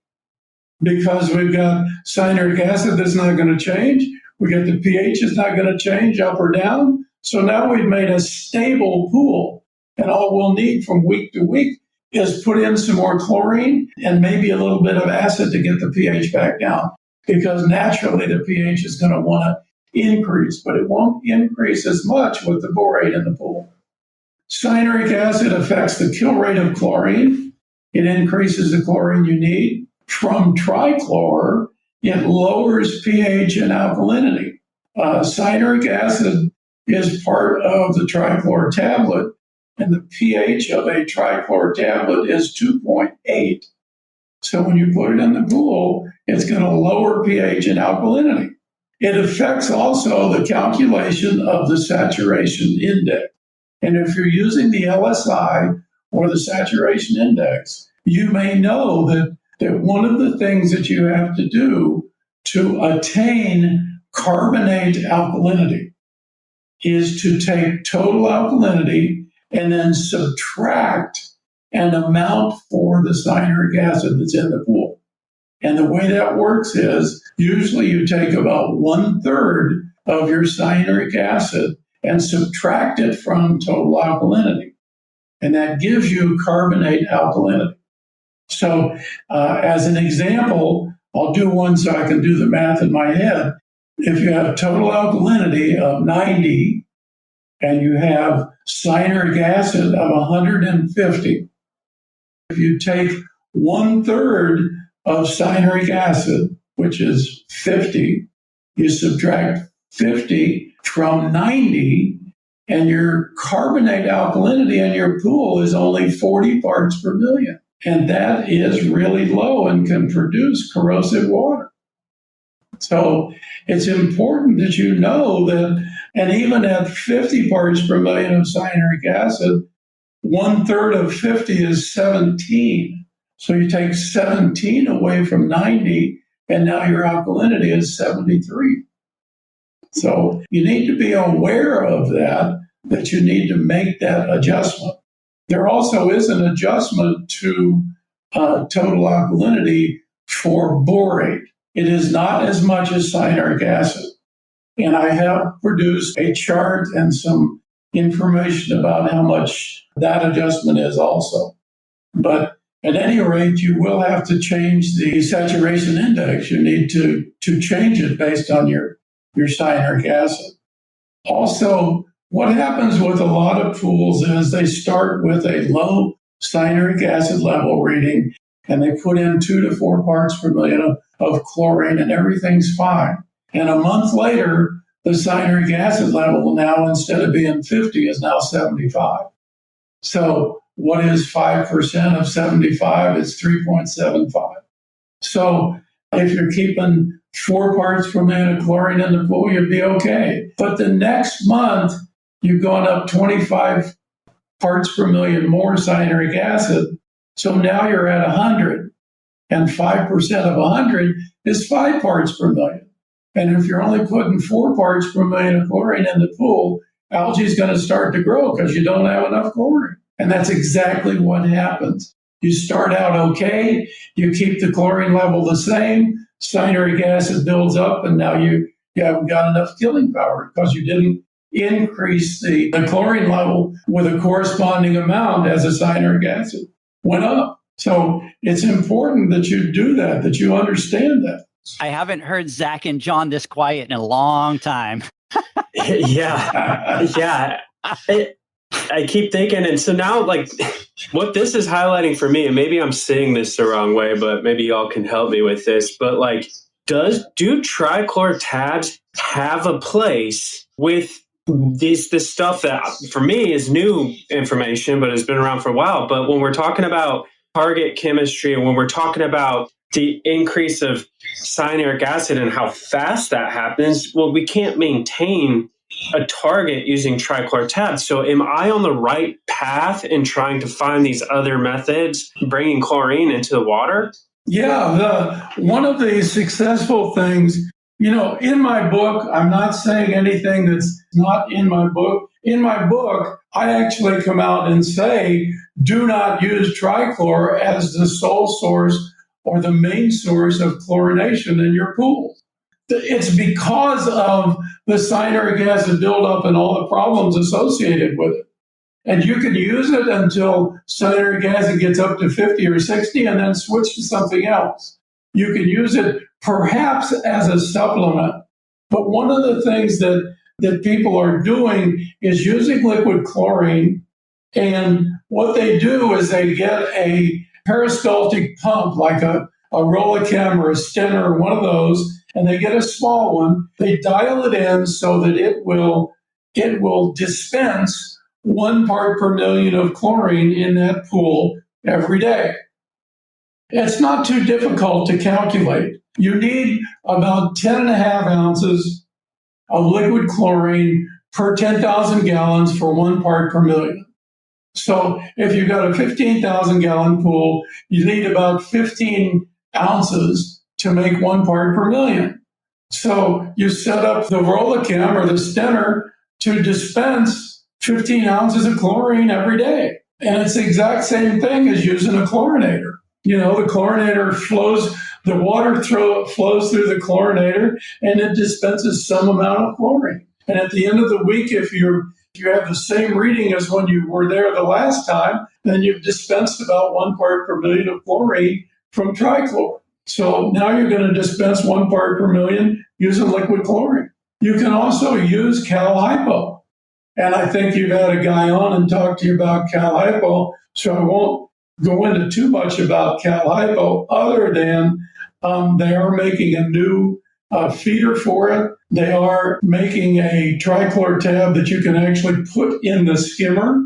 because we've got cyanuric acid that's not going to change. We got the pH is not going to change up or down. So now we've made a stable pool. And all we'll need from week to week is put in some more chlorine and maybe a little bit of acid to get the pH back down, because naturally the pH is going to want to increase, but it won't increase as much with the borate in the pool. Cyanuric acid affects the kill rate of chlorine. It increases the chlorine you need. From trichlor, it lowers pH and alkalinity. Cyanuric acid is part of the trichlor tablet, and the pH of a trichlor tablet is 2.8. So when you put it in the pool, it's going to lower pH and alkalinity. It affects also the calculation of the saturation index. And if you're using the LSI or the saturation index, you may know that one of the things that you have to do to attain carbonate alkalinity is to take total alkalinity and then subtract an amount for the cyanuric acid that's in the pool. And the way that works is usually you take about 1/3 of your cyanuric acid and subtract it from total alkalinity. And that gives you carbonate alkalinity. So as an example, I'll do one so I can do the math in my head. if you have total alkalinity of 90 and you have cyanuric acid of 150, if you take 1/3 of cyanuric acid, which is 50, you subtract 50 from 90, and your carbonate alkalinity in your pool is only 40 parts per million. And that is really low and can produce corrosive water. So it's important that you know that, and even at 50 parts per million of cyanuric acid, 1/3 of 50 is 17. So you take 17 away from 90, and now your alkalinity is 73. So you need to be aware of that you need to make that adjustment. There also is an adjustment to total alkalinity for borate. It is not as much as cyanuric acid. And I have produced a chart and some information about how much that adjustment is also. But at any rate, you will have to change the saturation index. You need to change it based on your cyanuric acid. Also, what happens with a lot of pools is they start with a low cyanuric acid level reading, and they put in 2 to 4 parts per million of chlorine, and everything's fine. And a month later, the cyanuric acid level now, instead of being 50, is now 75. So what is 5% of 75? It's 3.75. So if you're keeping 4 parts per million of chlorine in the pool, you'd be okay. But the next month, you've gone up 25 parts per million more cyanuric acid. So now you're at 100. And 5% of 100 is 5 parts per million. And if you're only putting 4 parts per million of chlorine in the pool, algae is going to start to grow because you don't have enough chlorine. And that's exactly what happens. You start out okay, you keep the chlorine level the same, cyanuric acid builds up, and now you haven't got enough killing power because you didn't increase the chlorine level with a corresponding amount as the cyanuric acid went up. So it's important that you do that you understand that. I haven't heard Zach and John this quiet in a long time. Yeah. I keep thinking, and so now, like, what this is highlighting for me, and maybe I'm seeing this the wrong way, but maybe y'all can help me with this. But like, do trichlor tabs have a place with this stuff that for me is new information, but has been around for a while? But when we're talking about target chemistry, and when we're talking about the increase of cyanuric acid and how fast that happens, well, we can't maintain a target using trichlor tabs. So am I on the right path in trying to find these other methods, bringing chlorine into the water? Yeah, one of the successful things, in my book, I'm not saying anything that's not in my book. In my book, I actually come out and say, do not use trichlor as the sole source or the main source of chlorination in your pool. It's because of the cyanuric acid buildup and all the problems associated with it. And you can use it until cyanuric acid gets up to 50 or 60 and then switch to something else. You can use it perhaps as a supplement. But one of the things that people are doing is using liquid chlorine. And what they do is they get a peristaltic pump, like a Rollichem or a Stenner, or one of those, and they get a small one. They dial it in so that it will dispense 1 part per million of chlorine in that pool every day. It's not too difficult to calculate. You need about 10.5 ounces of liquid chlorine per 10,000 gallons for 1 part per million. So if you've got a 15,000 gallon pool, you need about 15 ounces to make 1 part per million. So you set up the Rollichem or the Stenner to dispense 15 ounces of chlorine every day. And it's the exact same thing as using a chlorinator. The chlorinator flows, the water flows through the chlorinator, and it dispenses some amount of chlorine. And at the end of the week, if you have the same reading as when you were there the last time, then you've dispensed about 1 part per million of chlorine from trichlor. So now you're going to dispense 1 part per million using liquid chlorine. You can also use Cal Hypo. And I think you've had a guy on and talk to you about Cal Hypo, so I won't go into too much about Cal Hypo other than they are making a new feeder for it. They are making a trichlor tab that you can actually put in the skimmer,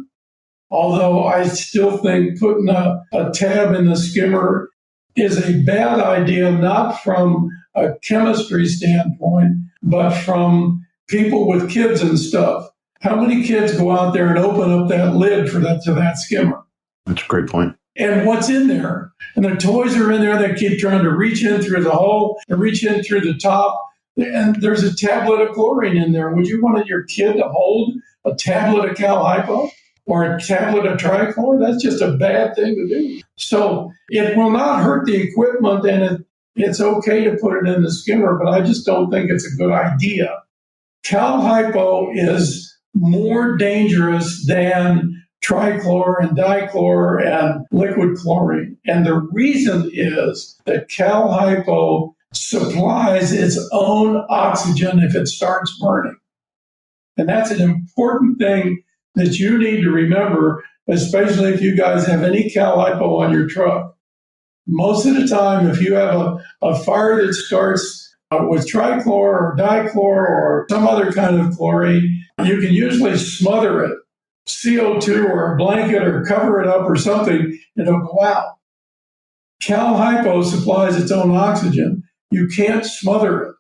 although I still think putting a tab in the skimmer is a bad idea, not from a chemistry standpoint, but from people with kids and stuff. How many kids go out there and open up that lid for that skimmer? That's a great point. And what's in there? And the toys are in there. They keep trying to reach in through the hole and reach in through the top. And there's a tablet of chlorine in there. Would you want your kid to hold a tablet of Cal Hypo or a tablet of trichlor? That's just a bad thing to do. So it will not hurt the equipment, and it's okay to put it in the skimmer, but I just don't think it's a good idea. Cal Hypo is more dangerous than trichlor and dichlor and liquid chlorine. And the reason is that Cal Hypo supplies its own oxygen if it starts burning. And that's an important thing that you need to remember, especially if you guys have any Cal Hypo on your truck. Most of the time, if you have a fire that starts with trichlor or dichlor or some other kind of chlorine, you can usually smother it, CO2 or a blanket, or cover it up or something, and it'll go out. Cal Hypo supplies its own oxygen. You can't smother it.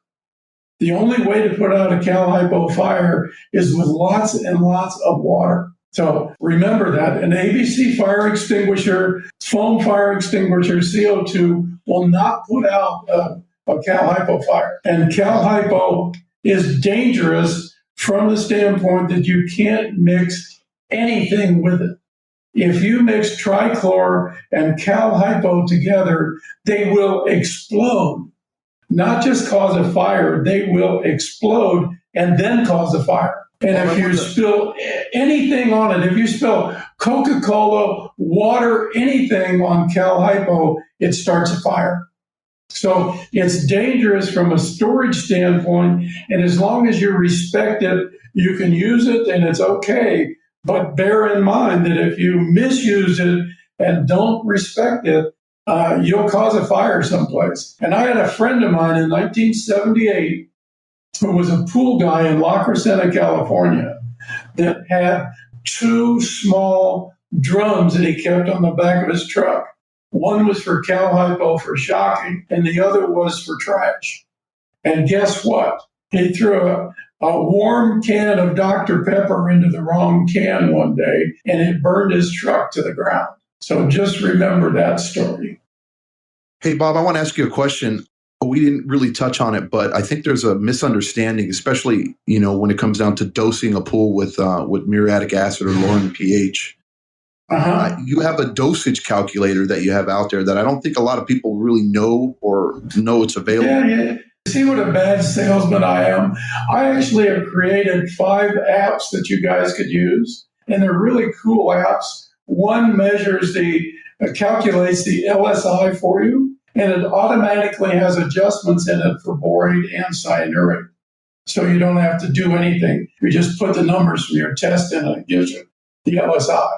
The only way to put out a Cal Hypo fire is with lots and lots of water. So remember that an ABC fire extinguisher, foam fire extinguisher, CO2 will not put out a Cal Hypo fire. And Cal Hypo is dangerous from the standpoint that you can't mix anything with it. If you mix trichlor and Cal Hypo together, they will explode. Not just cause a fire, they will explode and then cause a fire. And if you spill anything on it, if you spill Coca-Cola, water, anything on Cal Hypo, it starts a fire. So it's dangerous from a storage standpoint, and as long as you respect it, you can use it and it's okay. But bear in mind that if you misuse it and don't respect it, you'll cause a fire someplace. And I had a friend of mine in 1978 who was a pool guy in La Crescenta, California, that had two small drums that he kept on the back of his truck. One was for Cal Hypo for shocking, and the other was for trash. And guess what? He threw a warm can of Dr. Pepper into the wrong can one day, and it burned his truck to the ground. So just remember that story. Hey, Bob, I want to ask you a question. We didn't really touch on it, but I think there's a misunderstanding, especially, when it comes down to dosing a pool with muriatic acid or lowering the pH. You have a dosage calculator that you have out there that I don't think a lot of people really know or know it's available. Yeah. See what a bad salesman I am? I actually have created 5 apps that you guys could use, and they're really cool apps. One calculates the LSI for you, and it automatically has adjustments in it for borate and cyanuric. So you don't have to do anything. You just put the numbers from your test in and it gives you the LSI.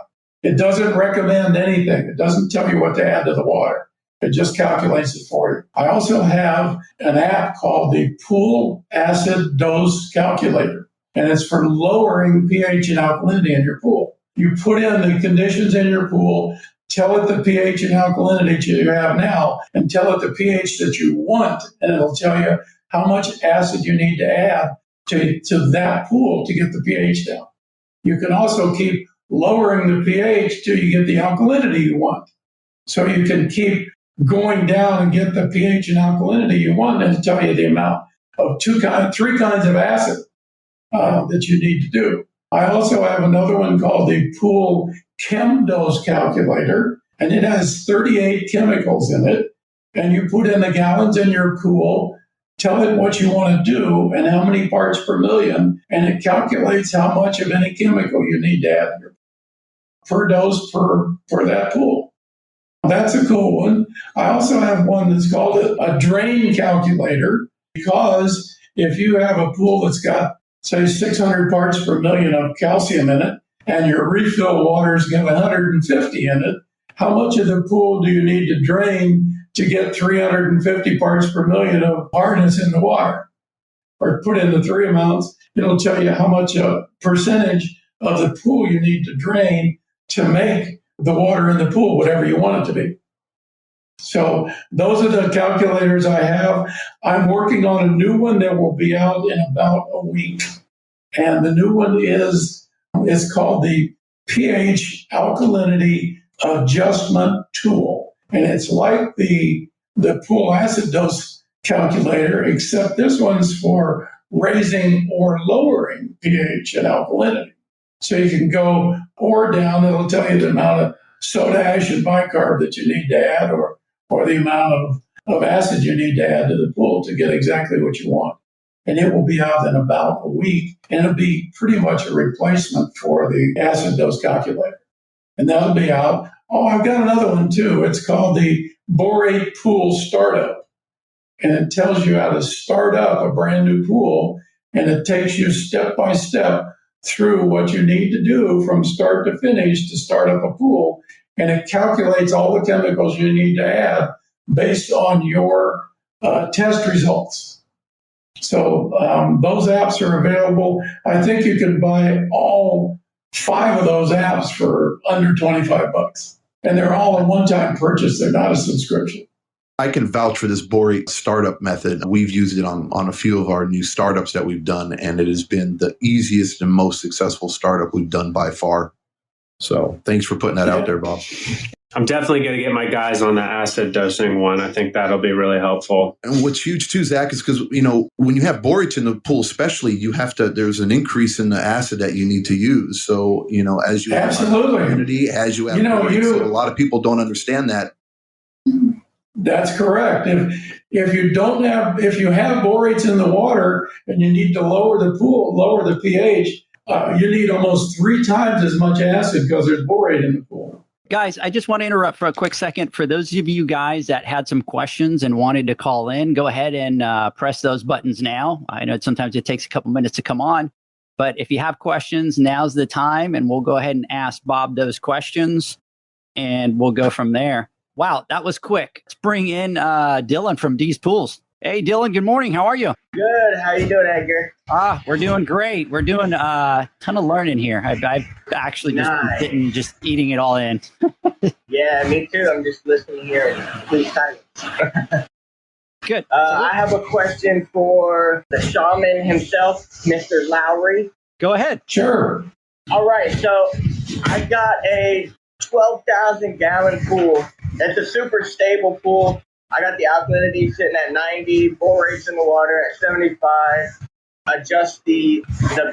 It doesn't recommend anything. It doesn't tell you what to add to the water. It just calculates it for you. I also have an app called the Pool Acid Dose Calculator, and it's for lowering pH and alkalinity in your pool. You put in the conditions in your pool, tell it the pH and alkalinity you have now, and tell it the pH that you want, and it'll tell you how much acid you need to add to that pool to get the pH down. You can also keep lowering the pH till you get the alkalinity you want. So you can keep going down and get the pH and alkalinity you want, and tell you the amount of 3 kinds of acid that you need to do. I also have another one called the Pool Chem Dose Calculator, and it has 38 chemicals in it. And you put in the gallons in your pool, tell it what you want to do and how many parts per million, and it calculates how much of any chemical you need to add per dose for that pool. That's a cool one. I also have one that's called a drain calculator, because if you have a pool that's got, say, 600 parts per million of calcium in it, and your refill water's got 150 in it, how much of the pool do you need to drain to get 350 parts per million of hardness in the water? Or put in the three amounts, it'll tell you how much percentage of the pool you need to drain to make the water in the pool whatever you want it to be. So those are the calculators I have. I'm working on a new one that will be out in about a week. And the new one is called the pH alkalinity adjustment tool. And it's like the pool acid dose calculator, except this one's for raising or lowering pH and alkalinity. So you can go or down, it'll tell you the amount of soda ash and bicarb that you need to add, or the amount of acid you need to add to the pool to get exactly what you want. And it will be out in about a week, and it'll be pretty much a replacement for the acid dose calculator. And that'll be out. Oh, I've got another one too. It's called the Borate Pool Startup. And it tells you how to start up a brand new pool, and it takes you step by step through what you need to do from start to finish to start up a pool. And it calculates all the chemicals you need to add based on your test results. So those apps are available. I think you can buy all 5 of those apps for under $25. And they're all a one-time purchase. They're not a subscription. I can vouch for this Borate startup method. We've used it on a few of our new startups that we've done, and it has been the easiest and most successful startup we've done by far. So thanks for putting that out there, Bob. I'm definitely going to get my guys on the acid dosing one. I think that'll be really helpful. And what's huge too, Zach, is because, when you have borates in the pool, especially, there's an increase in the acid that you need to use. So, as you have immunity, as you have borates, so a lot of people don't understand that. That's correct. If you have borates in the water and you need to lower the pH, you need almost 3 times as much acid because there's borate in the pool. Guys, I just want to interrupt for a quick second. For those of you guys that had some questions and wanted to call in, go ahead and press those buttons now. I know sometimes it takes a couple minutes to come on, but if you have questions, now's the time, and we'll go ahead and ask Bob those questions, and we'll go from there. Wow, that was quick. Let's bring in Dylan from D's Pools. Hey, Dylan, good morning. How are you? Good. How you doing, Edgar? We're doing great. We're doing a ton of learning here. I've actually just been sitting, just eating it all in. Yeah, me too. I'm just listening here in complete silence. Good. I have a question for the shaman himself, Mr. Lowry. Go ahead. Sure. All right. So I got a 12,000-gallon pool. It's a super stable pool. I got the alkalinity sitting at 90, borates in the water at 75. Adjust the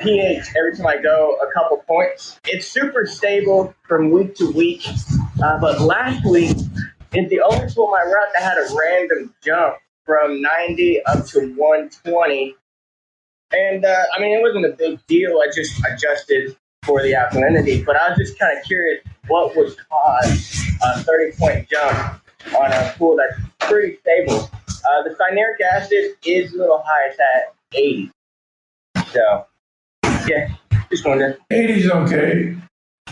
pH every time I go a couple points. It's super stable from week to week. But last week, it's the only pool in my route that had a random jump from 90 up to 120. And it wasn't a big deal. I just adjusted for the alkalinity. But I was just kind of curious what would cause a 30-point jump on a pool that's pretty stable. The cyanuric acid is a little high. It's at 80. So, yeah, just wondering. 80 is okay.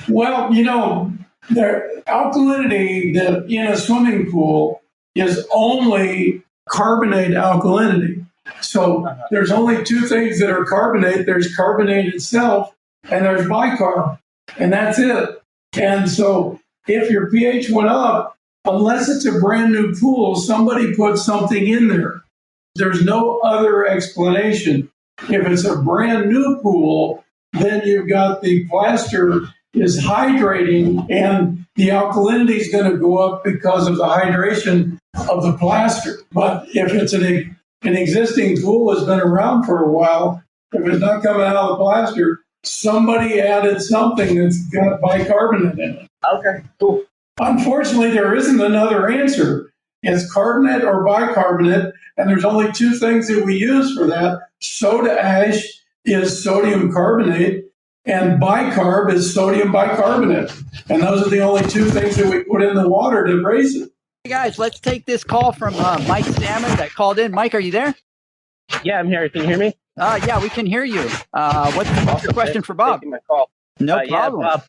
Well, the alkalinity in a swimming pool is only carbonate alkalinity. So there's only 2 things that are carbonate. There's carbonate itself, and there's bicarb, and that's it. And so if your pH went up, unless it's a brand new pool, somebody put something in there. There's no other explanation. If it's a brand new pool, then you've got the plaster is hydrating and the alkalinity is going to go up because of the hydration of the plaster. But if it's an existing pool that's been around for a while, if it's not coming out of the plaster, somebody added something that's got bicarbonate in it. Okay, cool. Unfortunately, there isn't another answer. It's carbonate or bicarbonate, and there's only 2 things that we use for that. Soda ash is sodium carbonate, and bicarb is sodium bicarbonate. And those are the only 2 things that we put in the water to raise it. Hey guys, let's take this call from Mike Salmon that called in. Mike, are you there? Yeah, I'm here. Can you hear me? Yeah, we can hear you. What's your question for Bob? Taking my call. No problem. Yeah,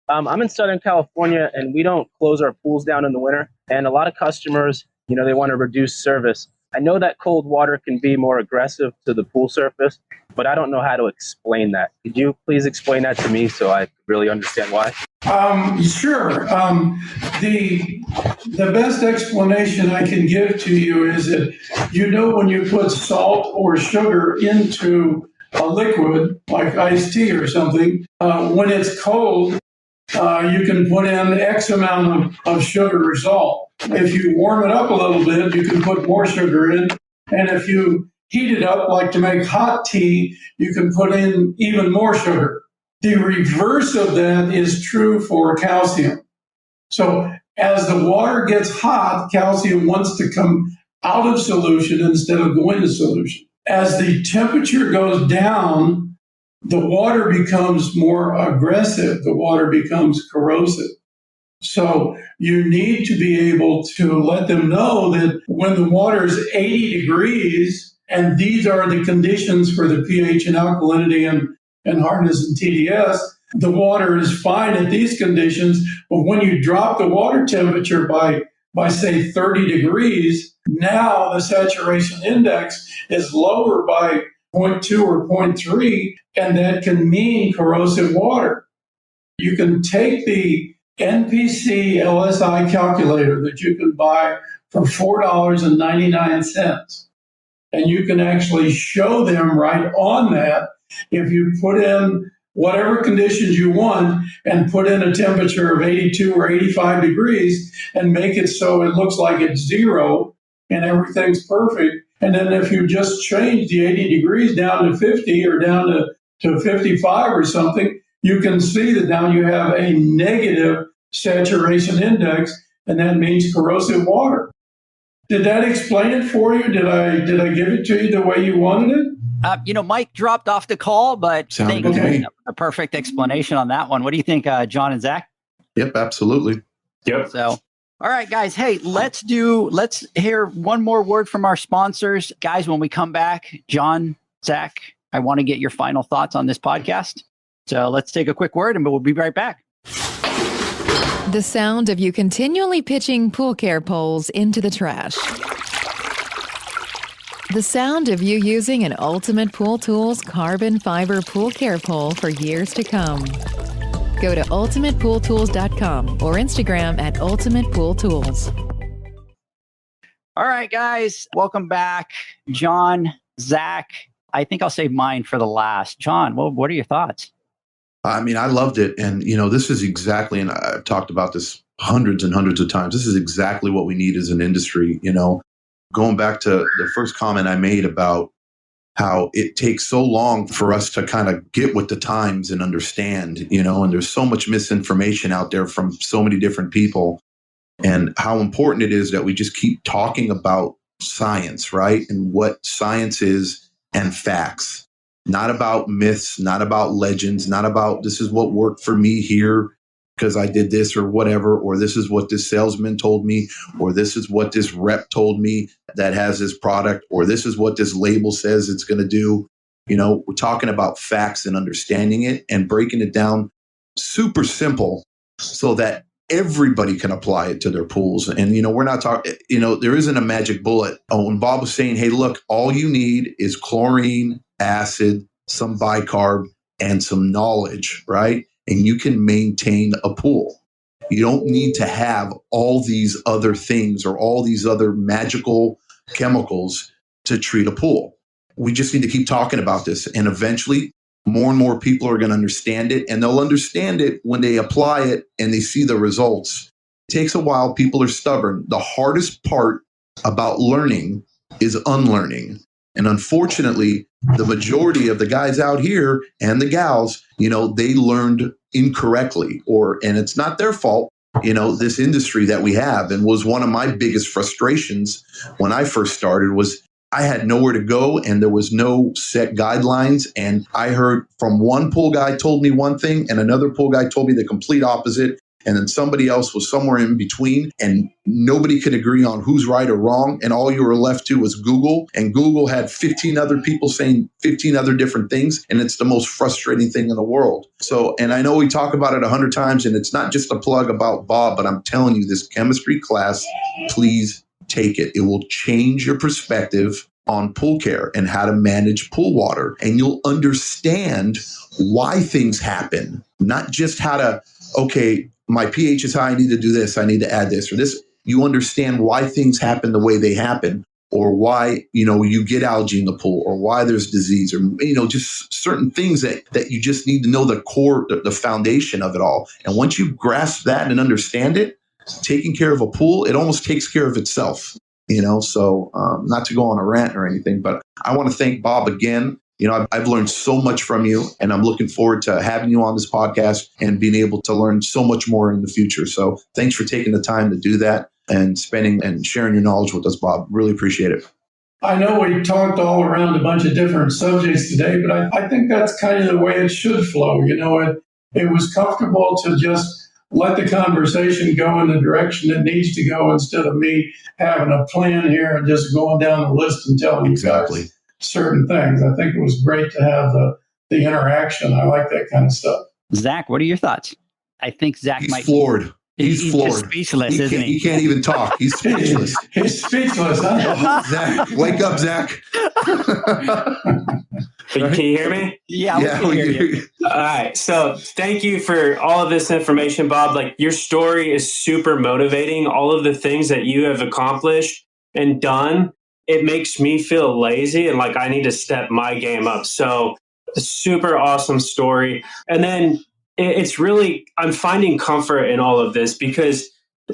Bob. I'm in Southern California, and we don't close our pools down in the winter. And a lot of customers, they want to reduce service. I know that cold water can be more aggressive to the pool surface, but I don't know how to explain that. Could you please explain that to me so I really understand why? Sure. The best explanation I can give to you is that when you put salt or sugar into a liquid like iced tea or something, when it's cold, you can put in X amount of sugar or salt. If you warm it up a little bit, you can put more sugar in. And if you heat it up, like to make hot tea, you can put in even more sugar. The reverse of that is true for calcium. So as the water gets hot, calcium wants to come out of solution instead of going to solution. As the temperature goes down, the water becomes more aggressive. The water becomes corrosive. So you need to be able to let them know that when the water is 80 degrees, and these are the conditions for the pH and alkalinity and hardness and TDS, the water is fine at these conditions. But when you drop the water temperature by say 30 degrees, now the saturation index is lower by 0.2 or 0.3, and that can mean corrosive water. You can take the NPC LSI calculator that you can buy for $4.99, and you can actually show them right on that if you put in whatever conditions you want and put in a temperature of 82 or 85 degrees and make it so it looks like it's zero and everything's perfect. And then if you just change the 80 degrees down to 50 or down to 55 or something, you can see that now you have a negative saturation index, and that means corrosive water. Did that explain it for you? Did I give it to you the way you wanted it? Mike dropped off the call, but Sounded good to me. A perfect explanation on that one. What do you think, John and Zach? Yep, absolutely. Yep. So, all right, guys. Hey, let's hear one more word from our sponsors. Guys, when we come back, John, Zach, I want to get your final thoughts on this podcast. So let's take a quick word and we'll be right back. The sound of you continually pitching pool care poles into the trash. The sound of you using an Ultimate Pool Tools carbon fiber pool care pole for years to come. Go to ultimatepooltools.com or Instagram at ultimatepooltools. All right, guys, welcome back. John, Zach, I think I'll save mine for the last. John, what are your thoughts? I mean, I loved it. And, this is exactly, and I've talked about this hundreds and hundreds of times, this is exactly what we need as an industry. Going back to the first comment I made about how it takes so long for us to kind of get with the times and understand, and there's so much misinformation out there from so many different people, and how important it is that we just keep talking about science, right? And what science is and facts. Not about myths, not about legends, not about this is what worked for me here because I did this or whatever, or this is what this salesman told me, or this is what this rep told me that has this product, or this is what this label says it's going to do. We're talking about facts and understanding it and breaking it down super simple so that everybody can apply it to their pools. And, we're not talking, there isn't a magic bullet. When Bob was saying, hey, look, all you need is chlorine, acid, some bicarb, and some knowledge, right? And you can maintain a pool. You don't need to have all these other things or all these other magical chemicals to treat a pool. We just need to keep talking about this. And eventually, more and more people are going to understand it. And they'll understand it when they apply it and they see the results. It takes a while. People are stubborn. The hardest part about learning is unlearning. And unfortunately, the majority of the guys out here and the gals, they learned incorrectly, and it's not their fault, this industry that we have. And was one of my biggest frustrations when I first started was I had nowhere to go and there was no set guidelines. And I heard from one pool guy told me one thing and another pool guy told me the complete opposite. and then somebody else was somewhere in between, and nobody could agree on who's right or wrong. And all you were left to was Google, and Google had 15 other people saying 15 other different things. And it's the most frustrating thing in the world. So, and I know we talk about it 100 times, and it's not just a plug about Bob, but I'm telling you, this chemistry class, please take it. It will change your perspective on pool care and how to manage pool water. And you'll understand why things happen, not just how to, okay, my pH is high, I need to do this, I need to add this or this. You understand why things happen the way they happen, or why, you get algae in the pool, or why there's disease, or, just certain things that you just need to know the core, the foundation of it all. And once you grasp that and understand it, taking care of a pool, it almost takes care of itself. So not to go on a rant or anything, but I want to thank Bob again. I've learned so much from you, and I'm looking forward to having you on this podcast and being able to learn so much more in the future. So thanks for taking the time to do that and spending and sharing your knowledge with us, Bob. Really appreciate it. I know we talked all around a bunch of different subjects today, but I think that's kind of the way it should flow. It was comfortable to just let the conversation go in the direction it needs to go, instead of me having a plan here and just going down the list and telling you guys certain things. I think it was great to have the interaction. I like that kind of stuff. Zach, what are your thoughts? I think Zach He's floored. He's floored. Just speechless, isn't he? He can't even talk. He's speechless. He's speechless. Huh? Zach, wake up, Zach. Can you hear me? Yeah, we can hear you. All right. So thank you for all of this information, Bob. Like, your story is super motivating. All of the things that you have accomplished and done, it makes me feel lazy and like I need to step my game up. So a super awesome story. And then it's really, I'm finding comfort in all of this because,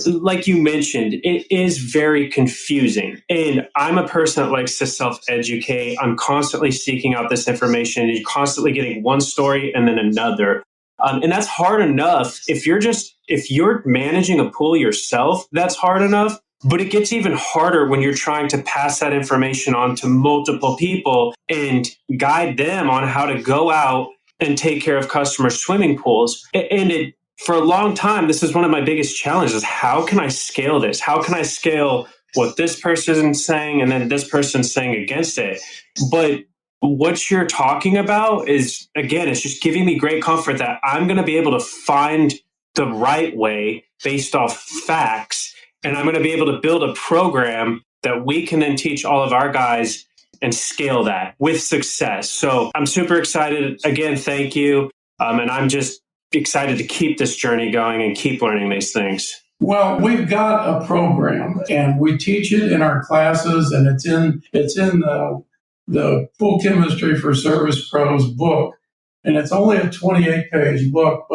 like you mentioned, it is very confusing. And I'm a person that likes to self-educate. I'm constantly seeking out this information. You're constantly getting one story and then another. And that's hard enough. If you're managing a pool yourself, that's hard enough. But it gets even harder when you're trying to pass that information on to multiple people and guide them on how to go out and take care of customer swimming pools. And for a long time, this is one of my biggest challenges. How can I scale this? How can I scale what this person is saying and then this person's saying against it? But what you're talking about is, again, it's just giving me great comfort that I'm going to be able to find the right way based off facts. And I'm going to be able to build a program that we can then teach all of our guys and scale that with success. So I'm super excited. Again, thank you. And I'm just excited to keep this journey going and keep learning these things. Well, we've got a program and we teach it in our classes, and it's in the Pool Chemistry for Service Pros book. And it's only a 28-page book,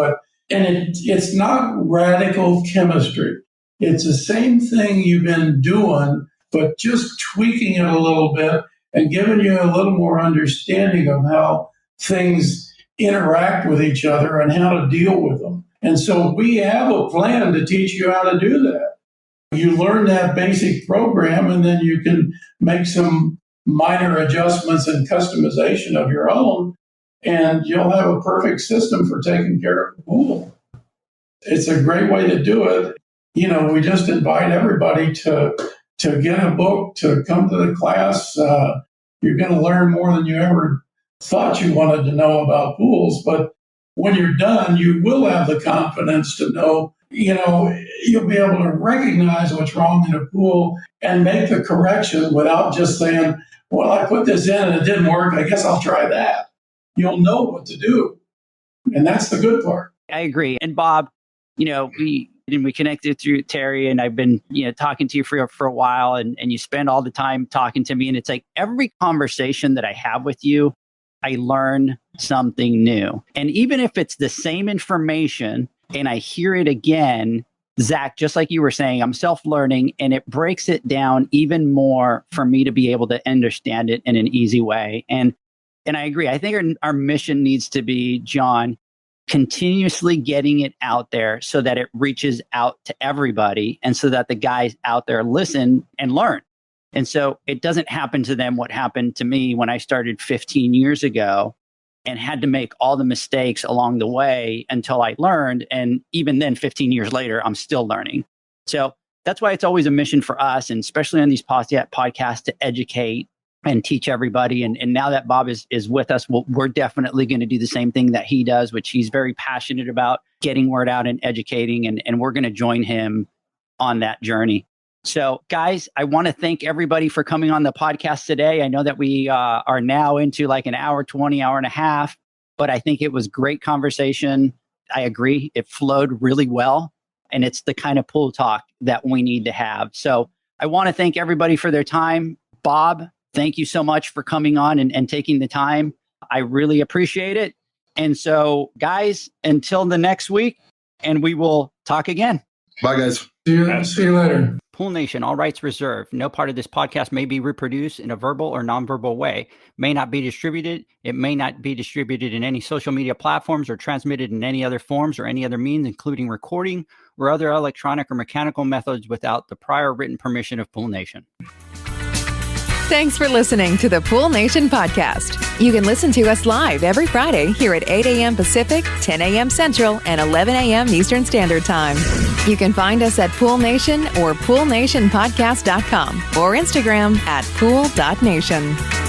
it's not radical chemistry. It's the same thing you've been doing, but just tweaking it a little bit and giving you a little more understanding of how things interact with each other and how to deal with them. And so we have a plan to teach you how to do that. You learn that basic program, and then you can make some minor adjustments and customization of your own, and you'll have a perfect system for taking care of the pool. It's a great way to do it. We just invite everybody to get a book, to come to the class. You're going to learn more than you ever thought you wanted to know about pools. But when you're done, you will have the confidence to know, you'll be able to recognize what's wrong in a pool and make the correction without just saying, well, I put this in and it didn't work, I guess I'll try that. You'll know what to do. And that's the good part. I agree. And Bob, we connected through Terry, and I've been, talking to you for a while, and you spend all the time talking to me. And it's like every conversation that I have with you, I learn something new. And even if it's the same information and I hear it again, Zach, just like you were saying, I'm self-learning, and it breaks it down even more for me to be able to understand it in an easy way. And I agree. I think our mission needs to be, John, continuously getting it out there so that it reaches out to everybody, and so that the guys out there listen and learn. And so it doesn't happen to them what happened to me when I started 15 years ago. and had to make all the mistakes along the way until I learned. And even then, 15 years later, I'm still learning. So that's why it's always a mission for us, and especially on these podcasts, to educate and teach everybody. And now that Bob is with us, we're definitely going to do the same thing that he does, which he's very passionate about, getting word out and educating. And we're going to join him on that journey. So guys, I want to thank everybody for coming on the podcast today. I know that we are now into like an hour 20, hour and a half, but I think it was great conversation. I agree. It flowed really well. And it's the kind of pool talk that we need to have. So I want to thank everybody for their time. Bob, thank you so much for coming on and taking the time. I really appreciate it. And so guys, until the next week, and we will talk again. Bye, guys. See you later. Pool Nation, all rights reserved. No part of this podcast may be reproduced in a verbal or nonverbal way, may not be distributed. It may not be distributed in any social media platforms or transmitted in any other forms or any other means, including recording or other electronic or mechanical methods without the prior written permission of Pool Nation. Thanks for listening to the Pool Nation podcast. You can listen to us live every Friday here at 8 a.m. Pacific, 10 a.m. Central, and 11 a.m. Eastern Standard Time. You can find us at Pool Nation or PoolNationPodcast.com or Instagram at pool.nation.